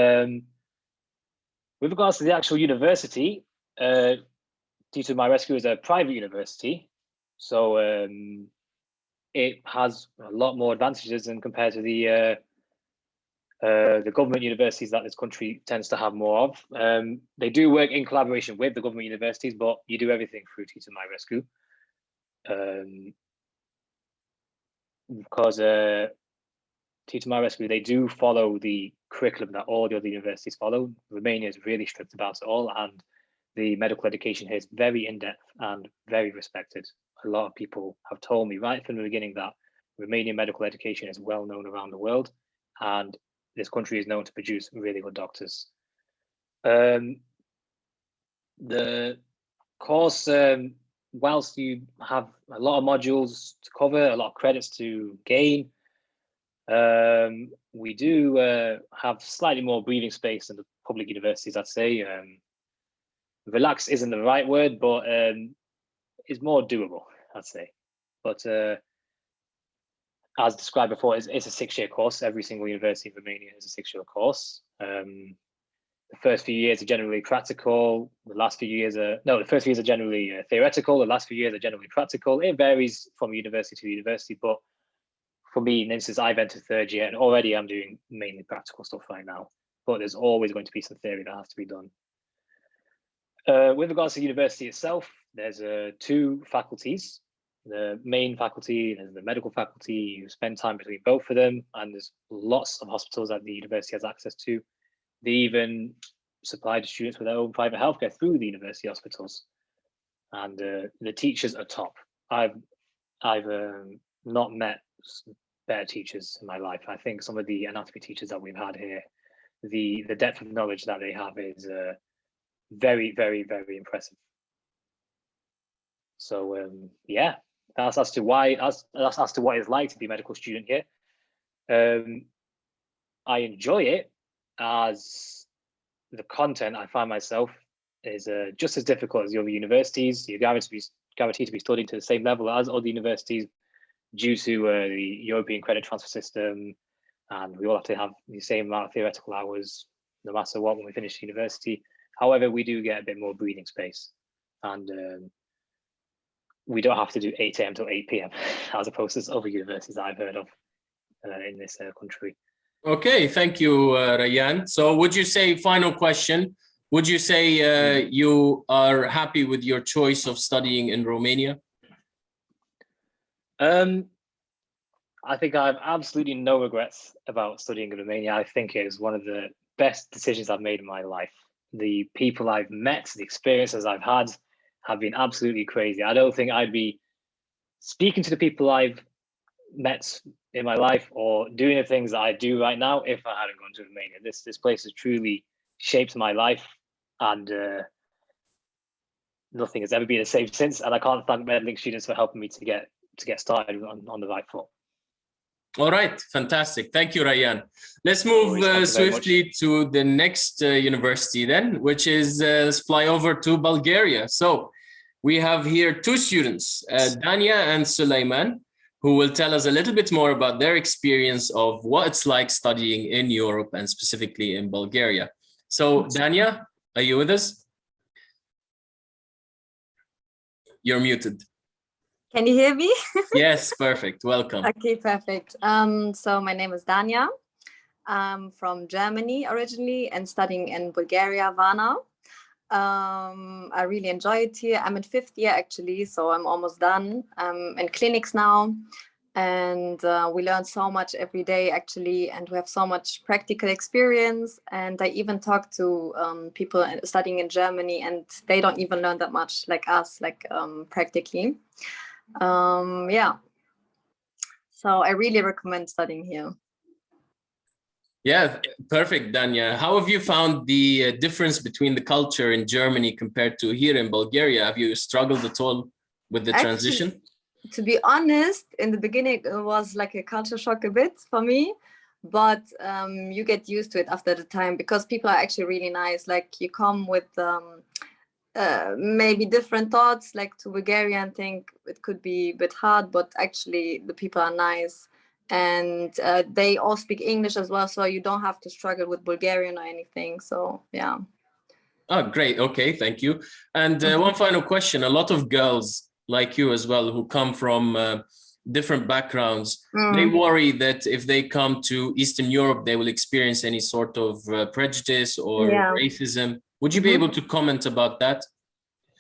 with regards to the actual university, Due to My Rescue is a private university, so it has a lot more advantages than compared to the government universities that this country tends to have more of. They do work in collaboration with the government universities, but you do everything through Due to My Rescue. Because Due to My Rescue, they do follow the curriculum that all the other universities follow. Romania is really strict about it all, and the medical education here is very in-depth and very respected. A lot of people have told me right from the beginning that Romanian medical education is well known around the world, and this country is known to produce really good doctors. The course, whilst you have a lot of modules to cover, a lot of credits to gain, we do have slightly more breathing space than the public universities, I'd say. Relax isn't the right word, but it's more doable, I'd say. But as described before, it's a 6-year course. Every single university in Romania is a 6-year course. The first few years are generally practical. The last few years are, no, the first few years are generally theoretical. The last few years are generally practical. It varies from university to university, but for me, in instance, I've entered 3rd year and already I'm doing mainly practical stuff right now, but there's always going to be some theory that has to be done. With regards to the university itself, there's 2 faculties. The main faculty and the medical faculty. You spend time between both of them, and there's lots of hospitals that the university has access to. They even supply the students with their own private healthcare through the university hospitals, and the teachers are top. I've not met better teachers in my life. I think some of the anatomy teachers that we've had here, the depth of knowledge that they have is very, very, very impressive. So yeah, that's as to why, as to what it's like to be a medical student here. I enjoy it, as the content I find myself is just as difficult as the other universities. You're guaranteed to be studying to the same level as other universities due to the European credit transfer system, and we all have to have the same amount of theoretical hours no matter what when we finish university. However, we do get a bit more breathing space, and we don't have to do 8 AM till 8 PM as opposed to other universities I've heard of in this country.
Okay, thank you, Rayan. So would you say, final question, would you say you are happy with your choice of studying in Romania?
I think I have absolutely no regrets about studying in Romania. I think it is one of the best decisions I've made in my life. The people I've met, the experiences I've had have been absolutely crazy. I don't think I'd be speaking to the people I've met in my life or doing the things that I do right now if I hadn't gone to Romania. This place has truly shaped my life, and nothing has ever been the same since. And I can't thank Medlink Students for helping me to get started on the right foot.
All right, fantastic. Thank you, Rayan. Let's move swiftly to the next university then, which is, let's fly over to Bulgaria. So we have here 2 students, Dania and Suleiman, who will tell us a little bit more about their experience of what it's like studying in Europe and specifically in Bulgaria. So Dania, are you with us? You're muted.
Can you hear me?
Yes, perfect. Welcome.
Okay, perfect. So my name is Dania. I'm from Germany originally and studying in Bulgaria, Varna. I really enjoy it here. I'm in 5th year actually, so I'm almost done. I'm in clinics now, and we learn so much every day actually, and we have so much practical experience. And I even talk to people studying in Germany, and they don't even learn that much like us, like practically. Yeah, so I really recommend studying here.
Yeah, perfect, Dania. How have you found the difference between the culture in Germany compared to here in Bulgaria? Have you struggled at all with the transition?
To be honest, in the beginning, it was like a culture shock a bit for me, but you get used to it after the time because people are actually really nice. Like you come with maybe different thoughts, like to Bulgaria and think it could be a bit hard, but actually the people are nice. And they all speak English as well, so you don't have to struggle with Bulgarian or anything. So yeah.
Oh, great. Okay, thank you. And one final question. A lot of girls like you as well who come from different backgrounds, they worry that if they come to Eastern Europe, they will experience any sort of prejudice or racism. Would you be able to comment about that?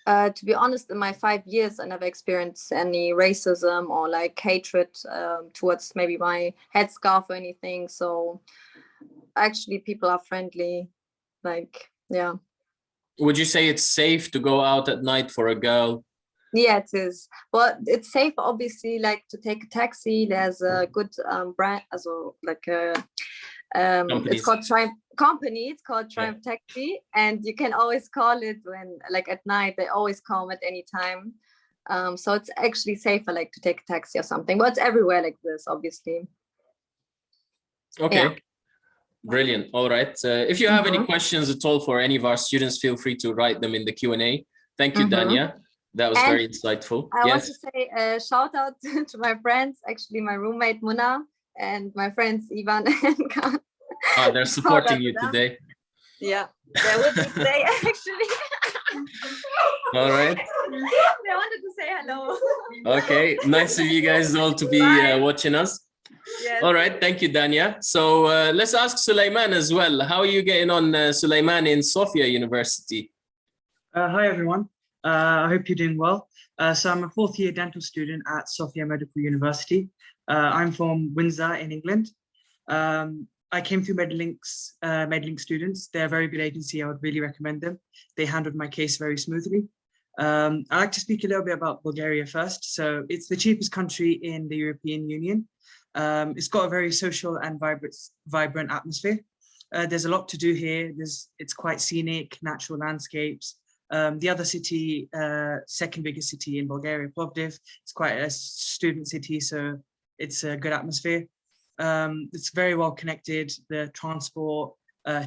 To be honest, in my 5 years, I never experienced any racism or like hatred towards maybe my headscarf or anything. So actually people are friendly, like, yeah.
Would you say it's safe to go out at night for a girl?
Yeah, it is. Well, it's safe, obviously, like to take a taxi. There's a good brand, also like it's called Triumph Company. It's called Triumph Taxi, and you can always call it when, like at night, they always come at any time. So it's actually safer, like to take a taxi or something. But it's everywhere like this, obviously.
Okay.
Yeah.
Brilliant. All right. If you have any questions at all for any of our students, feel free to write them in the Q&A. Thank you, Dania. That was very insightful.
I want to say shout out to my friends, actually my roommate Muna and my friends Ivan and Khan.
They're supporting you today.
Yeah, they're with me today actually.
All right.
They wanted to say hello.
Okay, nice of you guys all to be watching us.
Yes.
All right, thank you, Dania. So let's ask Sulaiman as well. How are you getting on, Sulaiman, in Sofia University?
Hi, everyone. I hope you're doing well. So I'm a fourth-year dental student at Sofia Medical University. I'm from Windsor in England. I came through Medlink Students. They're a very good agency. I would really recommend them. They handled my case very smoothly. I'd like to speak a little bit about Bulgaria first. So it's the cheapest country in the European Union. It's got a very social and vibrant atmosphere. There's a lot to do here. It's quite scenic, natural landscapes. The other city, second biggest city in Bulgaria, Plovdiv, it's quite a student city, so it's a good atmosphere. It's very well connected, the transport,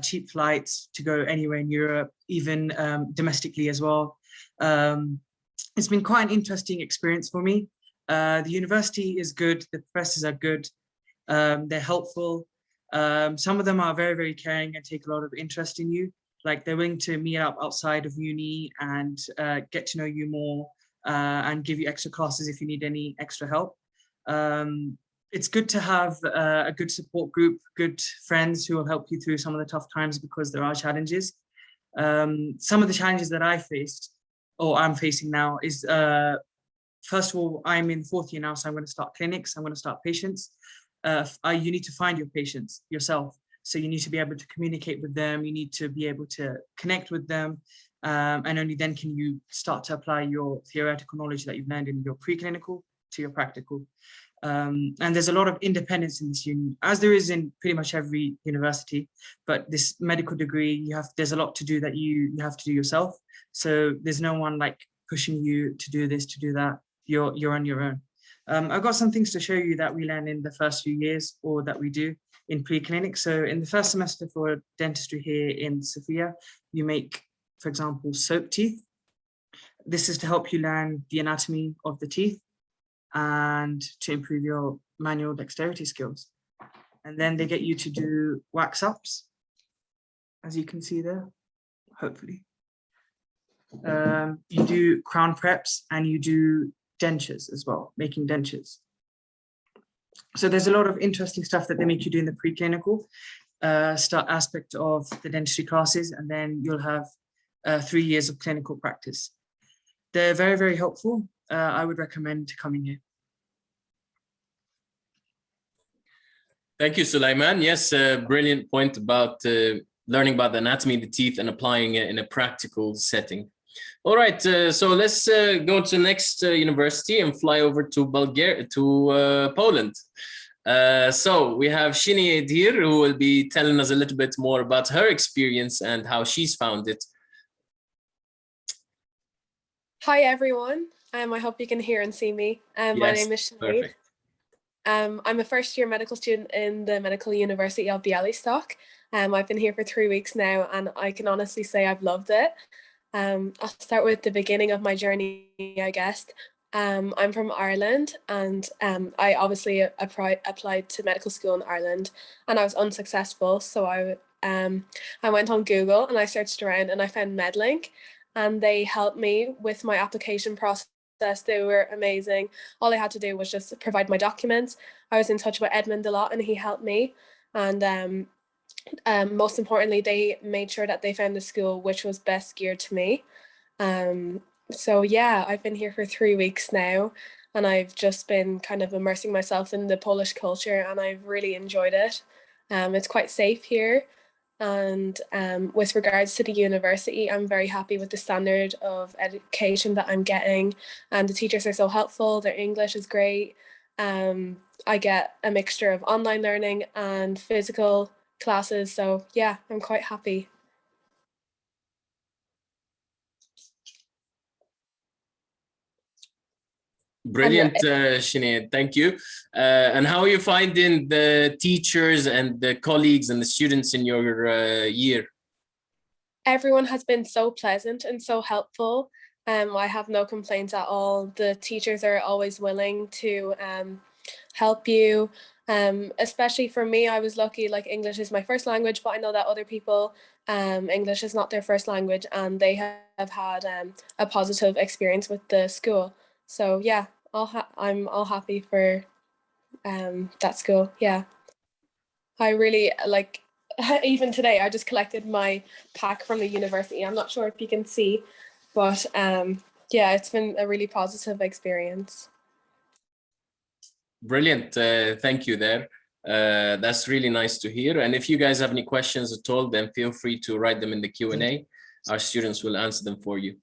cheap flights to go anywhere in Europe, even domestically as well. It's been quite an interesting experience for me. The university is good, the professors are good, they're helpful. Some of them are very, very caring and take a lot of interest in you. Like they're willing to meet up outside of uni and get to know you more and give you extra classes if you need any extra help. It's good to have a good support group, good friends who will help you through some of the tough times because there are challenges. Some of the challenges that I faced, or I'm facing now, is first of all, I'm in fourth year now, so I'm going to start clinics, I'm going to start patients. You need to find your patients yourself. So you need to be able to communicate with them, you need to be able to connect with them, and only then can you start to apply your theoretical knowledge that you've learned in your preclinical to your practical. And there's a lot of independence in this uni, as there is in pretty much every university, but this medical degree, there's a lot to do that you have to do yourself. So there's no one like pushing you to do this, to do that, you're on your own. I've got some things to show you that we learn in the first few years or that we do in preclinic. So in the first semester for dentistry here in Sofia, you make, for example, soap teeth. This is to help you learn the anatomy of the teeth and to improve your manual dexterity skills. And then they get you to do wax ups, as you can see there, hopefully. You do crown preps and you do dentures as well, making dentures. So there's a lot of interesting stuff that they make you do in the preclinical aspect of the dentistry classes, and then you'll have 3 years of clinical practice. They're very, very helpful. I would recommend coming here.
Thank you, Sulaiman. Yes, brilliant point about learning about the anatomy of the teeth and applying it in a practical setting. All right, so let's go to the next university and fly over to Poland. So we have Shini Edir, who will be telling us a little bit more about her experience and how she's found it.
Hi everyone,
I hope you can hear and see me.
Yes,
my name is Sinead.
perfect.
I'm a first-year medical student in the Medical University of Bialystok. I've been here for 3 weeks now, and I can honestly say I've loved it. I'll start with the beginning of my journey, I guess. I'm from Ireland, and I obviously applied to medical school in Ireland, and I was unsuccessful. So I went on Google and I searched around, and I found Medlink, and they helped me with my application process. They were amazing. All I had to do was just provide my documents. I was in touch with Edmund a lot, and he helped me. And most importantly, they made sure that they found the school which was best geared to me. So yeah, I've been here for 3 weeks now, and I've just been kind of immersing myself in the Polish culture, and I've really enjoyed it. It's quite safe here. And with regards to the university, I'm very happy with the standard of education that I'm getting, and the teachers are so helpful. Their English is great. I get a mixture of online learning and physical classes, so yeah, I'm quite happy.
Brilliant, Sinead, thank you. And how are you finding the teachers and the colleagues and the students in your year?
Everyone has been so pleasant and so helpful. I have no complaints at all. The teachers are always willing to help you. Especially for me, I was lucky, like English is my first language, but I know that other people, English is not their first language, and they have had a positive experience with the school. So yeah, I'm all happy for that school. Yeah, I really like. Even today, I just collected my pack from the university. I'm not sure if you can see, but yeah, it's been a really positive experience.
Brilliant, thank you there. That's really nice to hear. And if you guys have any questions at all, then feel free to write them in the Q&A. Our students will answer them for you.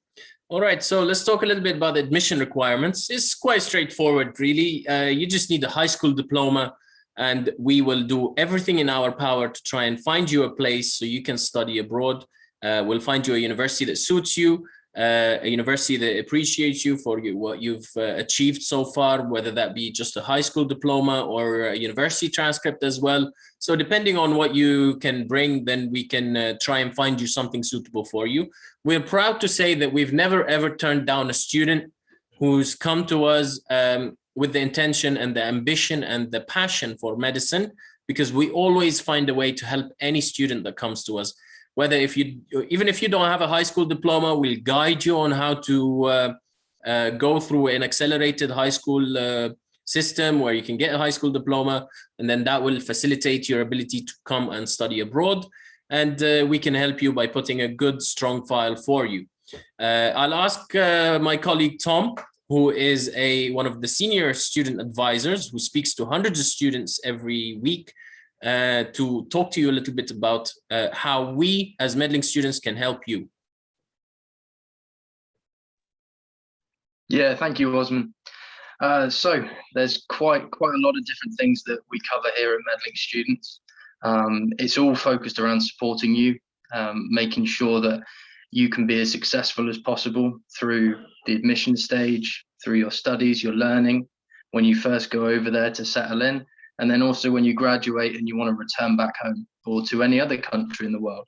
All right, so let's talk a little bit about the admission requirements. It's quite straightforward, really. You just need a high school diploma, and we will do everything in our power to try and find you a place so you can study abroad. We'll find you a university that suits you, a university that appreciates you for what you've achieved so far, whether that be just a high school diploma or a university transcript as well. So depending on what you can bring, then we can try and find you something suitable for you. We're proud to say that we've never ever turned down a student who's come to us with the intention and the ambition and the passion for medicine, because we always find a way to help any student that comes to us. Whether even if you don't have a high school diploma, we'll guide you on how to go through an accelerated high school system where you can get a high school diploma, and then that will facilitate your ability to come and study abroad. And we can help you by putting a good, strong file for you. I'll ask my colleague Tom, who is one of the senior student advisors who speaks to hundreds of students every week, to talk to you a little bit about how we as Medlink students can help you.
Yeah, thank you, Osman. So there's quite a lot of different things that we cover here at Medlink Students. It's all focused around supporting you, making sure that you can be as successful as possible through the admission stage, through your studies, your learning, when you first go over there to settle in, and then also when you graduate and you want to return back home or to any other country in the world.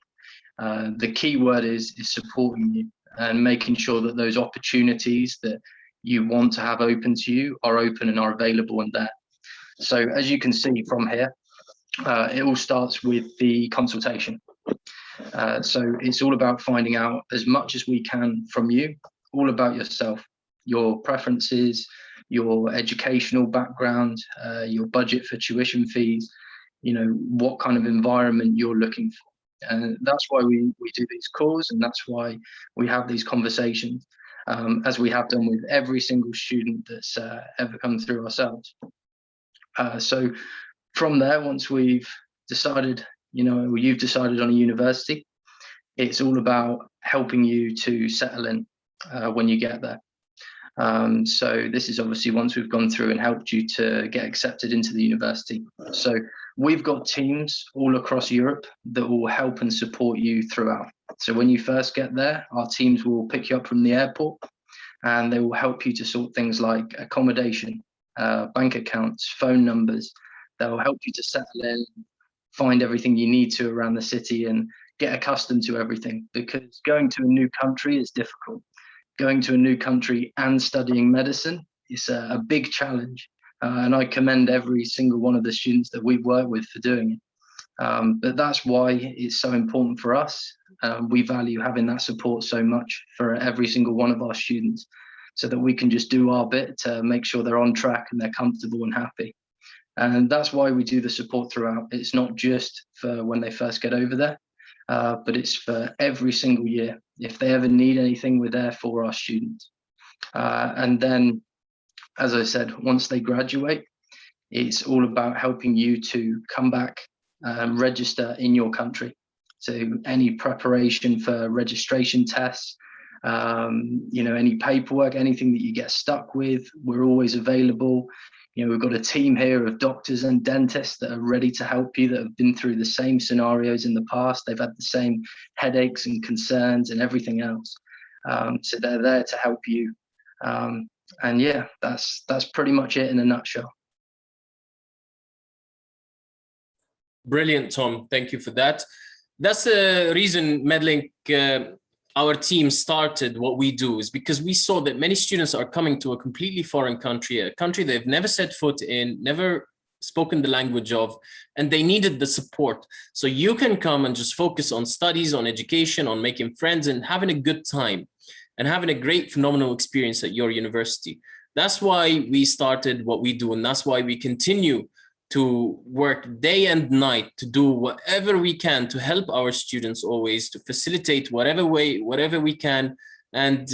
The key word is supporting you and making sure that those opportunities that you want to have open to you are open and are available and there. So as you can see from here, it all starts with the consultation. So it's all about finding out as much as we can from you, all about yourself, your preferences, your educational background, your budget for tuition fees, what kind of environment you're looking for. And that's why we do these calls, and that's why we have these conversations, as we have done with every single student that's ever come through ourselves. So from there, once we've decided, you've decided on a university, it's all about helping you to settle in when you get there. So this is obviously once we've gone through and helped you to get accepted into the university. So we've got teams all across Europe that will help and support you throughout. So when you first get there, our teams will pick you up from the airport and they will help you to sort things like accommodation, bank accounts, phone numbers. They'll help you to settle in, find everything you need to around the city and get accustomed to everything, because going to a new country is difficult. Going to a new country and studying medicine is a big challenge. And I commend every single one of the students that we've worked with for doing it. But that's why it's so important for us. We value having that support so much for every single one of our students, so that we can just do our bit to make sure they're on track and they're comfortable and happy. And that's why we do the support throughout. It's not just for when they first get over there, but it's for every single year. If they ever need anything, we're there for our students. And then, as I said, once they graduate, it's all about helping you to come back and register in your country. So any preparation for registration tests, any paperwork, anything that you get stuck with, we're always available. We've got a team here of doctors and dentists that are ready to help you, that have been through the same scenarios in the past. They've had the same headaches and concerns and everything else. So they're there to help you. And yeah, that's pretty much it in a nutshell.
Brilliant, Tom. Thank you for that. That's the reason Medlink, our team started what we do, is because we saw that many students are coming to a completely foreign country, a country they've never set foot in, never spoken the language of, and they needed the support. So you can come and just focus on studies, on education, on making friends and having a good time and having a great, phenomenal experience at your university. That's why we started what we do, and that's why we continue to work day and night to do whatever we can to help our students, always to facilitate whatever we can, and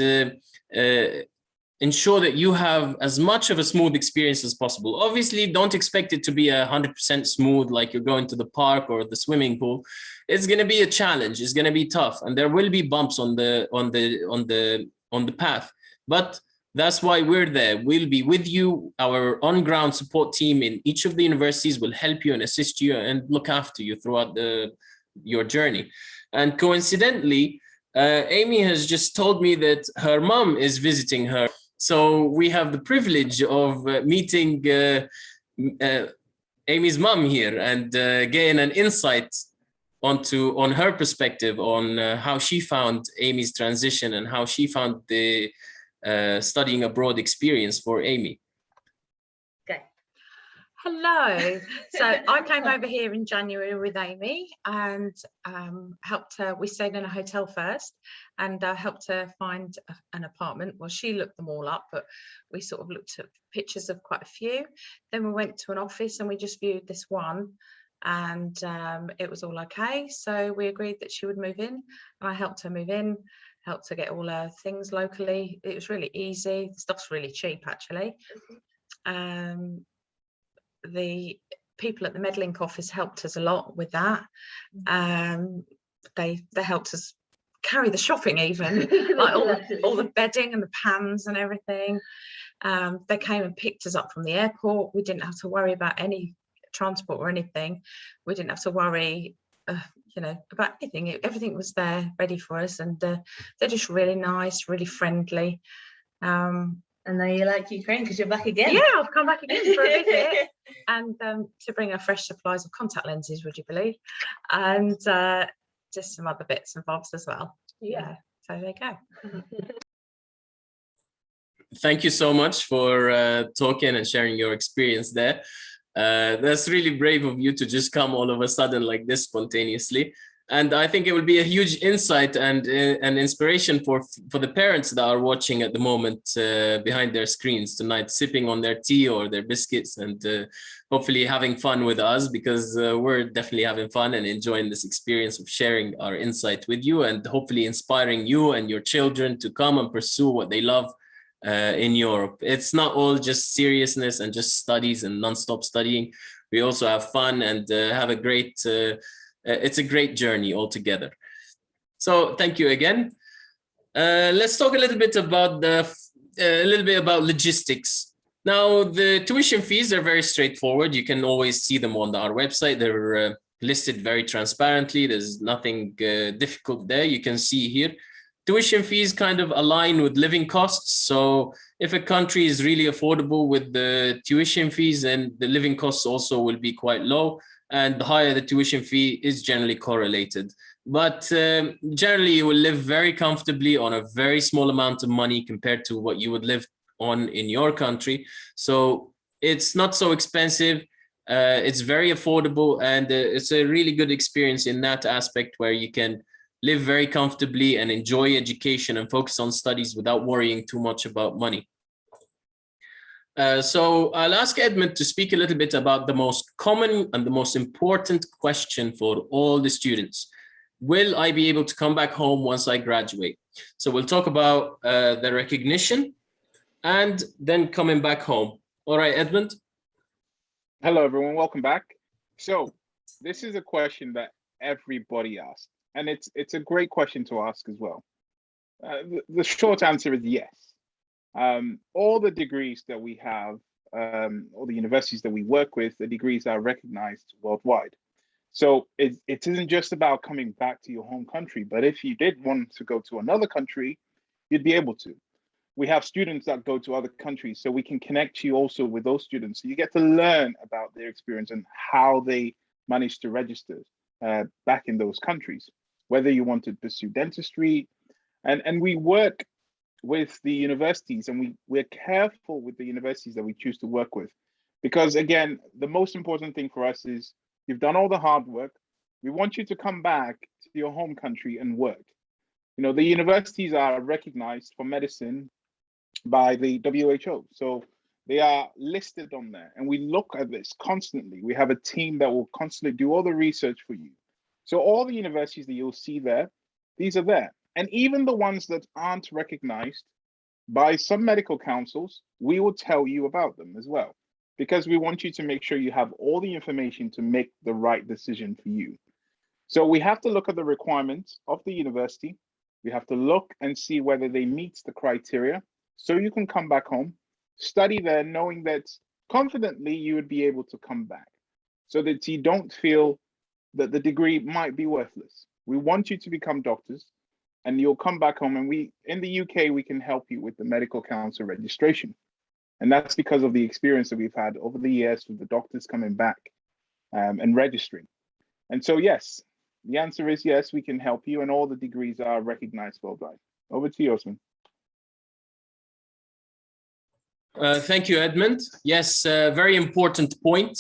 ensure that you have as much of a smooth experience as possible. Obviously, don't expect it to be 100% smooth, like you're going to the park or the swimming pool. It's going to be a challenge. It's going to be tough, and there will be bumps on the path. But that's why we're there. We'll be with you. Our on-ground support team in each of the universities will help you and assist you and look after you throughout your journey. And coincidentally, Amy has just told me that her mom is visiting her. So we have the privilege of meeting Amy's mom here and gain an insight on her perspective on how she found Amy's transition and how she found the studying abroad experience for Amy.
Okay. Hello. So I came over here in January with Amy and helped her. We stayed in a hotel first and helped her find an apartment. Well, she looked them all up, but we sort of looked at pictures of quite a few. Then we went to an office and we just viewed this one, and it was all okay. So we agreed that she would move in, and I helped her move in. Helped to get all her things locally. It was really easy. The stuff's really cheap, actually. The people at the Medlink office helped us a lot with that. They helped us carry the shopping, even like all the bedding and the pans and everything. They came and picked us up from the airport. We didn't have to worry about any transport or anything. We didn't have to worry about anything. Everything was there ready for us, and they're just really nice, really friendly.
And now you like Ukraine because you're back again.
Yeah, I've come back again for a visit, and to bring her fresh supplies of contact lenses, would you believe, and just some other bits and bobs as well. Yeah, so there you go.
Thank you so much for talking and sharing your experience there. That's really brave of you to just come all of a sudden like this spontaneously, and I think it will be a huge insight and an inspiration for the parents that are watching at the moment behind their screens tonight, sipping on their tea or their biscuits, and hopefully having fun with us, because we're definitely having fun and enjoying this experience of sharing our insight with you, and hopefully inspiring you and your children to come and pursue what they love in Europe. It's not all just seriousness and just studies and non-stop studying. We also have fun and have a great, it's a great journey altogether. So thank you again. Let's talk a little bit about logistics. Now, the tuition fees are very straightforward. You can always see them on our website. They're listed very transparently. There's nothing difficult there. You can see here. tuition fees kind of align with living costs. So if a country is really affordable with the tuition fees, then the living costs also will be quite low, and the higher the tuition fee is generally correlated. But generally, you will live very comfortably on a very small amount of money compared to what you would live on in your country. So it's not so expensive. It's very affordable, and it's a really good experience in that aspect, where you can live very comfortably and enjoy education and focus on studies without worrying too much about money. So I'll ask Edmund to speak a little bit about the most common and the most important question for all the students. Will I be able to come back home once I graduate? So we'll talk about the recognition and then coming back home. All right, Edmund.
Hello, everyone. Welcome back. So this is a question that everybody asks, and it's a great question to ask as well. The short answer is yes. All the degrees that we have, all the universities that we work with, the degrees are recognized worldwide. So it isn't just about coming back to your home country, but if you did want to go to another country, you'd be able to. We have students that go to other countries, so we can connect you also with those students. So you get to learn about their experience and how they managed to register back in those countries, whether you want to pursue dentistry. And we work with the universities, and we're careful with the universities that we choose to work with. Because again, the most important thing for us is you've done all the hard work. We want you to come back to your home country and work. You know, the universities are recognized for medicine by the WHO. So they are listed on there, and we look at this constantly. We have a team that will constantly do all the research for you. So all the universities that you'll see there, these are there. And even the ones that aren't recognized by some medical councils, we will tell you about them as well, because we want you to make sure you have all the information to make the right decision for you. So we have to look at the requirements of the university. We have to look and see whether they meet the criteria, so you can come back home, study there, knowing that confidently you would be able to come back, so that you don't feel that the degree might be worthless. We want you to become doctors, and you'll come back home, and in the UK, we can help you with the medical council registration. And that's because of the experience that we've had over the years with the doctors coming back and registering. And so, yes, the answer is yes, we can help you, and all the degrees are recognized worldwide. Over to you, Osman.
Thank you, Edmund. Yes, very important point.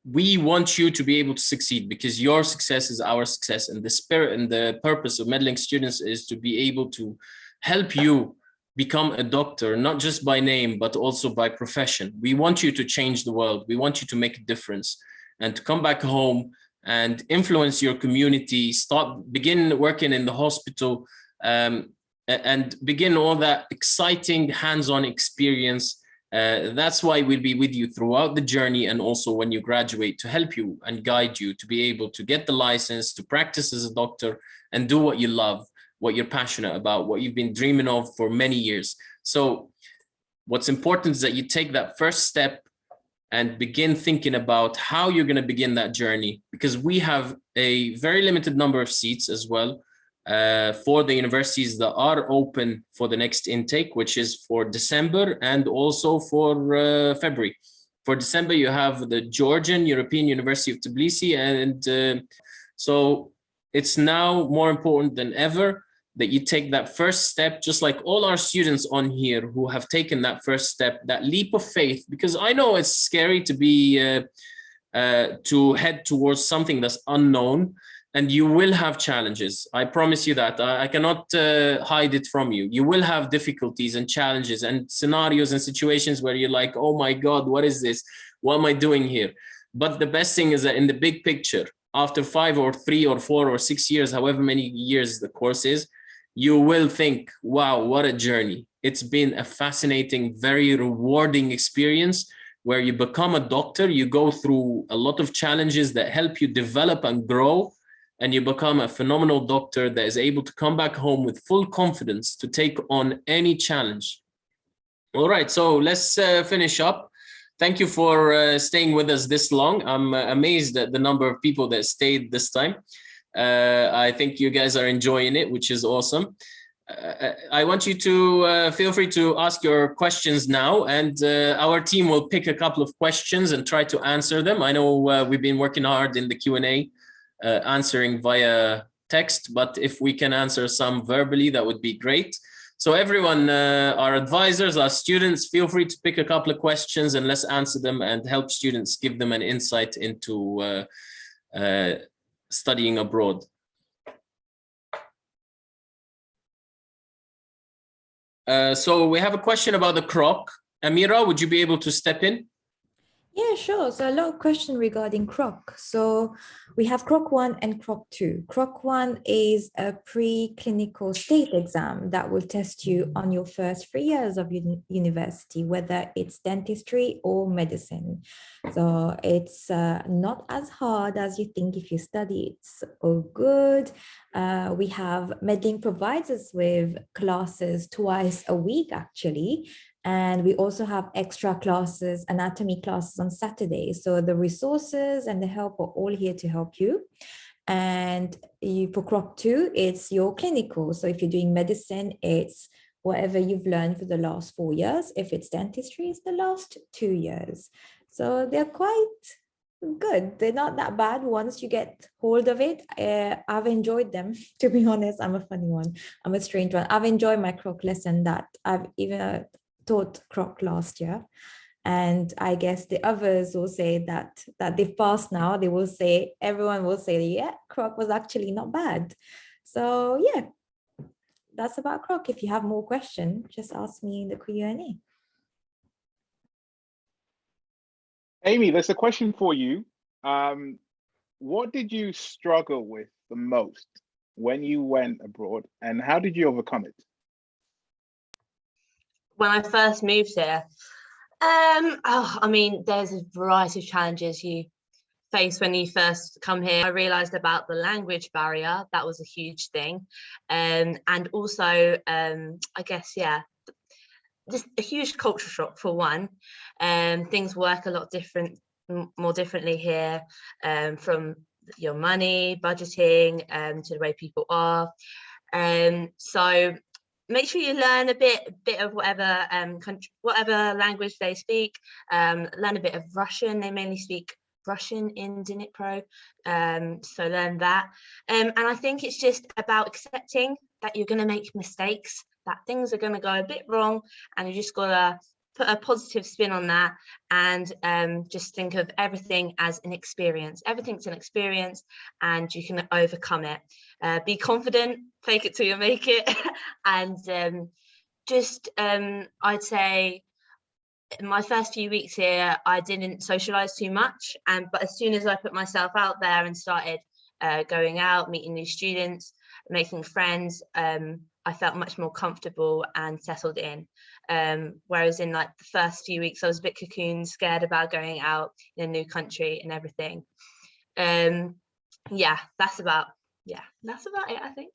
We want you to be able to succeed, because your success is our success, and the spirit and the purpose of Medlink Students is to be able to help you become a doctor, not just by name, but also by profession. We want you to change the world. We want you to make a difference and to come back home and influence your community, begin working in the hospital, and begin all that exciting hands-on experience. That's why we'll be with you throughout the journey, and also when you graduate, to help you and guide you to be able to get the license, to practice as a doctor and do what you love, what you're passionate about, what you've been dreaming of for many years. So what's important is that you take that first step and begin thinking about how you're going to begin that journey, because we have a very limited number of seats as well for the universities that are open for the next intake, which is for December and also for February. For December, you have the Georgian European University of Tbilisi, and so it's now more important than ever that you take that first step, just like all our students on here who have taken that first step, that leap of faith, because I know it's scary to be to head towards something that's unknown, and you will have challenges. I promise you that. I cannot hide it from you. You will have difficulties and challenges and scenarios and situations where you're like, oh my God, what is this? What am I doing here? But the best thing is that in the big picture, after 5 or 3 or 4 or 6 years, however many years the course is, you will think, wow, what a journey. It's been a fascinating, very rewarding experience where you become a doctor, you go through a lot of challenges that help you develop and grow, and you become a phenomenal doctor that is able to come back home with full confidence to take on any challenge. All right, so let's finish up. Thank you for staying with us this long. I'm amazed at the number of people that stayed this time. I think you guys are enjoying it, which is awesome. I want you to feel free to ask your questions now, and our team will pick a couple of questions and try to answer them. I know we've been working hard in the Q&A, answering via text, but if we can answer some verbally, that would be great. So everyone, our advisors, our students, feel free to pick a couple of questions and let's answer them and help students, give them an insight into studying abroad. So we have a question about the croc. Amira, would you be able to step in?
Yeah, sure. So a lot of questions regarding croc. So we have croc 1 and croc 2. Croc 1 is a preclinical state exam that will test you on your first 3 years of university, whether it's dentistry or medicine. So it's not as hard as you think if you study. It's all good. We have Medlink provides us with classes twice a week, actually. And we also have extra classes, anatomy classes on Saturdays. So the resources and the help are all here to help you. And for Croc 2, it's your clinical. So if you're doing medicine, it's whatever you've learned for the last 4 years. If it's dentistry, it's the last 2 years. So they're quite good. They're not that bad once you get hold of it. I've enjoyed them, to be honest. I'm a funny one. I'm a strange one. I've enjoyed my Croc lesson that I've even taught Croc last year, and I guess the others will say that they've passed now. They will say, everyone will say, yeah, Croc was actually not bad. So yeah, that's about Croc. If you have more questions, just ask me in the Q&A.
Amy, there's a question for you. What did you struggle with the most when you went abroad, and how did you overcome it?
When I first moved here, I mean, there's a variety of challenges you face when you first come here. I realized about the language barrier. That was a huge thing. And also, I guess, yeah, just a huge culture shock for one. Things work a lot more differently here, from your money, budgeting, to the way people are. So make sure you learn a bit of whatever whatever language they speak. Learn a bit of Russian. They mainly speak Russian in Dnipro, so learn that. And I think it's just about accepting that you're going to make mistakes, that things are going to go a bit wrong, and you just got to put a positive spin on that, and just think of everything as an experience. Everything's an experience, and you can overcome it. Be confident, fake it till you make it, and I'd say in my first few weeks here, I didn't socialize too much, but as soon as I put myself out there and started going out, meeting new students, making friends, I felt much more comfortable and settled in. Whereas in like the first few weeks, I was a bit cocooned, scared about going out in a new country and everything. Yeah, that's about it, I think.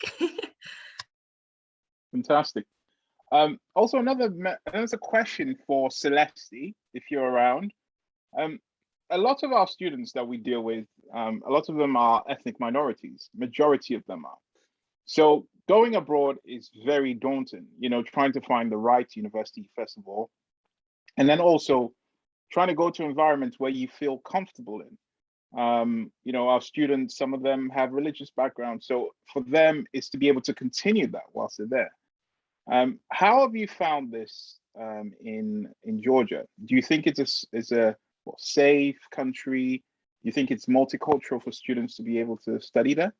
Fantastic. Also, there's a question for Celeste, if you're around. A lot of our students that we deal with, a lot of them are ethnic minorities. Majority of them are. So going abroad is very daunting, you know, trying to find the right university, first of all, and then also trying to go to environments where you feel comfortable in. You know, our students, some of them have religious backgrounds. So for them, it's to be able to continue that whilst they're there. How have you found this in Georgia? Do you think it's a safe country? Do you think it's multicultural for students to be able to study there?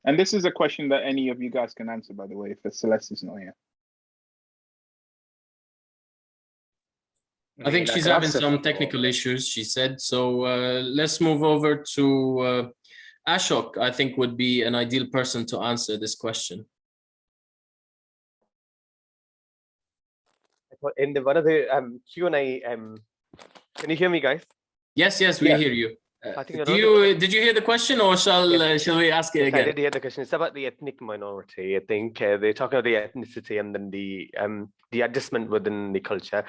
And this is a question that any of you guys can answer, by the way, if Celeste is not here.
I think she's having some technical issues, she said. So let's move over to Ashok, I think would be an ideal person to answer this question.
In one of the Q&A, can you hear me, guys?
Yes, we hear you. Did you hear the question, or shall we ask it again?
I did hear the question. It's about the ethnic minority. I think they're talking about the ethnicity and then the adjustment within the culture.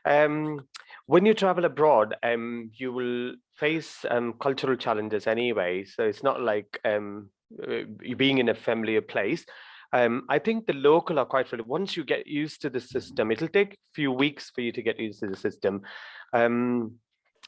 When you travel abroad, you will face cultural challenges anyway. So it's not like being in a familiar place. I think the local are quite friendly. Once you get used to the system, it'll take a few weeks for you to get used to the system.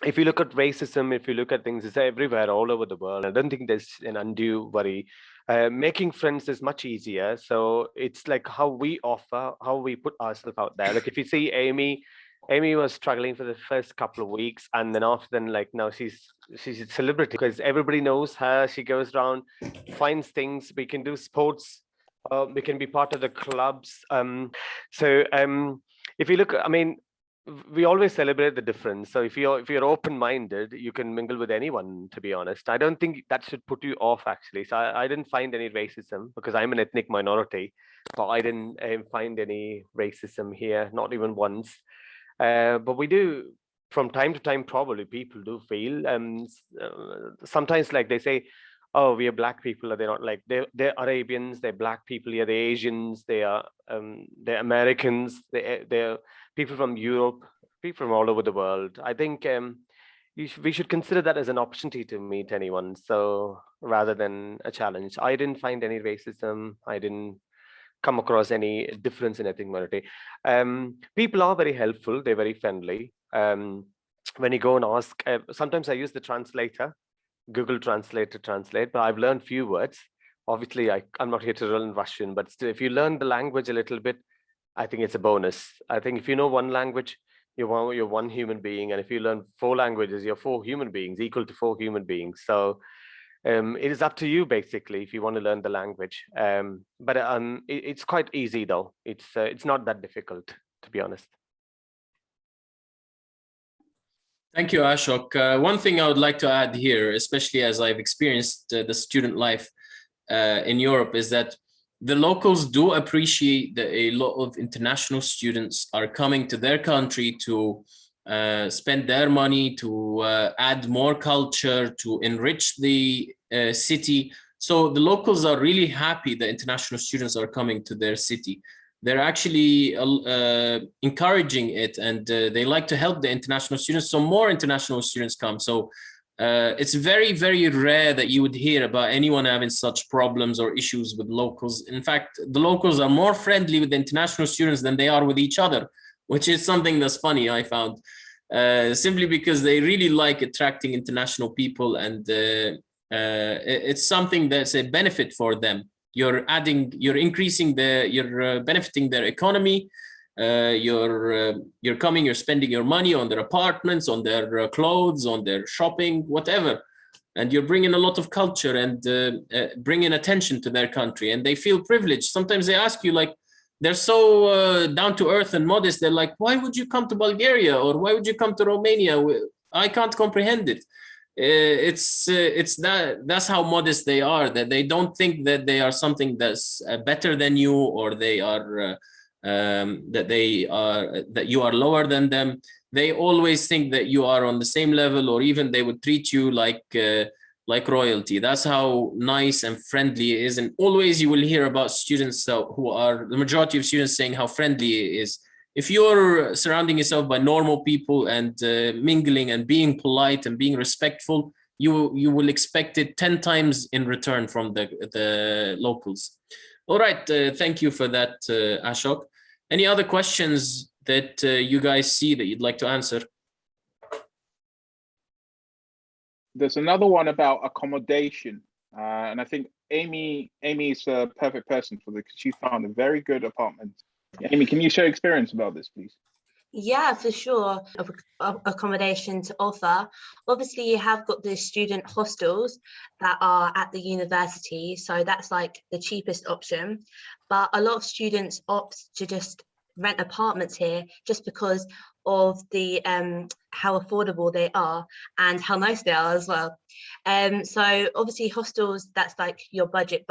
If you look at racism, if you look at things, it's everywhere, all over the world. I don't think there's an undue worry. Making friends is much easier. So it's like how we offer, how we put ourselves out there. Like if you see Amy was struggling for the first couple of weeks, and then after then, like now she's a celebrity because everybody knows her. She goes around, finds things. We can do sports. We can be part of the clubs. If you look, I mean, we always celebrate the difference. So if you're open-minded, you can mingle with anyone, to be honest. I don't think that should put you off, actually. So I didn't find any racism because I'm an ethnic minority, but I didn't find any racism here, not even once. But we do, from time to time, probably people do feel, sometimes like they say, oh, we are black people. They're not like, they're Arabians, they're black people here, they're Asians, they're Americans, they're people from Europe, people from all over the world. I think we should consider that as an opportunity to meet anyone. So rather than a challenge, I didn't find any racism. I didn't come across any difference in ethnic minority. People are very helpful. They're very friendly. When you go and ask, sometimes I use the translator, Google Translate to translate, but I've learned few words. Obviously, I'm not here to learn Russian, but still, if you learn the language a little bit, I think it's a bonus. I think if you know one language, you're one human being. And if you learn 4 languages, you're 4 human beings, equal to 4 human beings. So it is up to you, basically, if you want to learn the language. But it's quite easy, though. It's not that difficult, to be honest.
Thank you, Ashok. One thing I would like to add here, especially as I've experienced the student life in Europe, is that the locals do appreciate that a lot of international students are coming to their country to spend their money, to add more culture, to enrich the city. So the locals are really happy that international students are coming to their city. They're actually encouraging it, and they like to help the international students. So more international students come. So it's very, very rare that you would hear about anyone having such problems or issues with locals. In fact, the locals are more friendly with the international students than they are with each other, which is something that's funny, I found, simply because they really like attracting international people, and it's something that's a benefit for them. You're increasing you're benefiting their economy. You're coming, you're spending your money on their apartments, on their clothes, on their shopping, whatever. And you're bringing a lot of culture and bringing attention to their country, and they feel privileged. Sometimes they ask you, like, they're so down to earth and modest. They're like, why would you come to Bulgaria, or why would you come to Romania? I can't comprehend it. That's how modest they are, that they don't think that they are something that's better than you, or they are that you are lower than them. They always think that you are on the same level, or even they would treat you like royalty. That's how nice and friendly it is. And always you will hear about students who are, the majority of students, saying how friendly it is. If you're surrounding yourself by normal people and mingling and being polite and being respectful, you will expect it 10 times in return from the locals. All right, thank you for that, Ashok. Any other questions that you guys see that you'd like to answer?
There's another one about accommodation, and I think Amy is a perfect person for this, because she found a very good apartment. Amy, can you share experience about this, please?
Yeah, for sure. Accommodation to offer. Obviously, you have got the student hostels that are at the university, so that's like the cheapest option. But a lot of students opt to just rent apartments here just because of the how affordable they are and how nice they are as well. So obviously hostels, that's like your budget.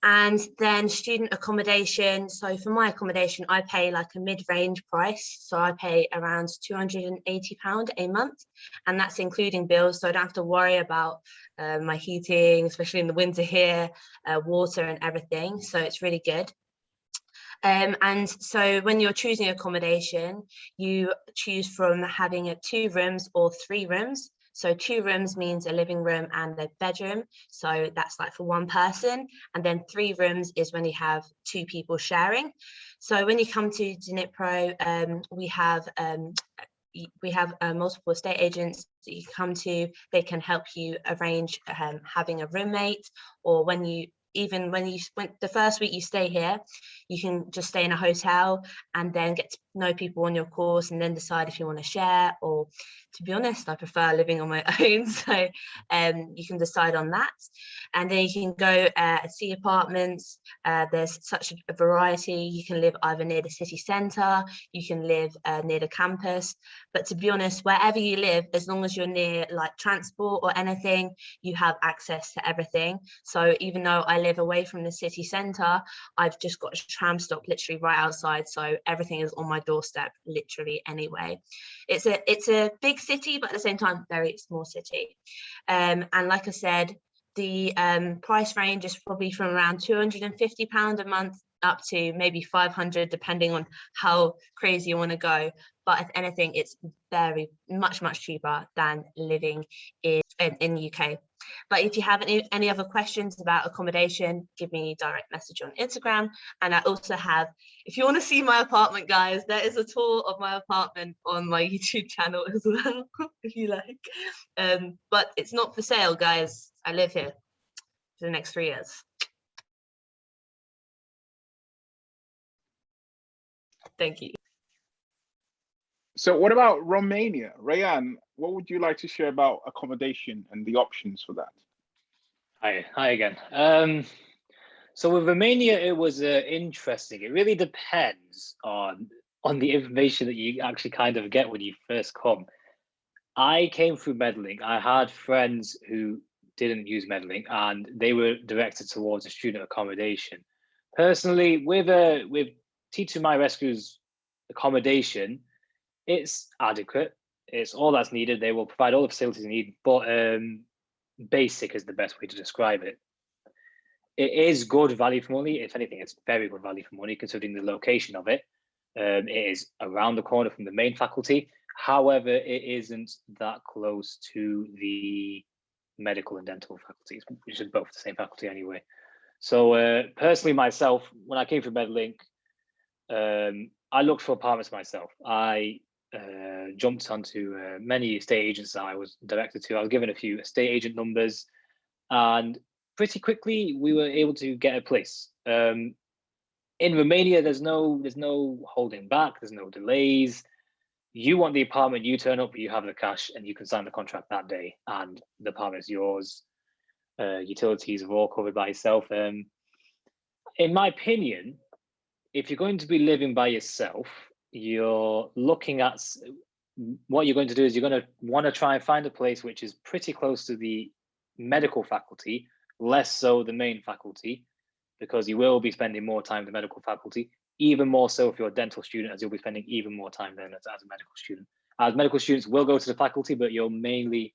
And then student accommodation. So for my accommodation, I pay like a mid-range price. So I pay around £280 a month, and that's including bills. So I don't have to worry about my heating, especially in the winter here, water and everything. So it's really good. And so when you're choosing accommodation, you choose from having 2 rooms or 3 rooms. So 2 rooms means a living room and a bedroom. So that's like for 1 person. And then 3 rooms is when you have 2 people sharing. So when you come to Dnipro, we have multiple estate agents that you come to. They can help you arrange having a roommate, or when the first week you stay here, you can just stay in a hotel and then get to know people on your course and then decide if you want to share, or to be honest, I prefer living on my own. So you can decide on that. And then you can go see apartments. There's such a variety. You can live either near the city centre, you can live near the campus. But to be honest, wherever you live, as long as you're near like transport or anything, you have access to everything. So even though I live away from the city centre, I've just got a tram stop literally right outside. So everything is on my doorstep, literally anyway. It's a big city, but at the same time, very small city. And like I said, the price range is probably from around £250 a month up to maybe 500, depending on how crazy you want to go. But if anything, it's very much cheaper than living in the UK. But if you have any other questions about accommodation, give me a direct message on Instagram. And I also have, if you want to see my apartment, guys, there is a tour of my apartment on my YouTube channel as well, if you like. But it's not for sale, guys. I live here for the next 3 years. Thank you.
So what about Romania? Rayan, what would you like to share about accommodation and the options for that?
Hi again. So with Romania, it was interesting. It really depends on the information that you actually kind of get when you first come. I came through Medlink. I had friends who didn't use Medlink, and they were directed towards a student accommodation. Personally, with T2 My Rescue's accommodation, it's adequate. It's all that's needed. They will provide all the facilities you need, but basic is the best way to describe it. It is good value for money. If anything, it's very good value for money considering the location of it. It is around the corner from the main faculty. However, it isn't that close to the medical and dental faculties, which is both the same faculty anyway. So personally, myself, when I came from Medlink, I looked for apartments myself. I jumped onto many estate agents that I was directed to. I was given a few estate agent numbers, and pretty quickly we were able to get a place. In Romania, there's no holding back. There's no delays. You want the apartment, you turn up, you have the cash, and you can sign the contract that day, and the apartment is yours. Utilities are all covered by yourself. In my opinion, if you're going to be living by yourself, you're looking at what you're going to do is you're going to want to try and find a place which is pretty close to the medical faculty, less so the main faculty, because you will be spending more time in the medical faculty, even more so if you're a dental student, as you'll be spending even more time then as a medical student. As medical students will go to the faculty, but you're mainly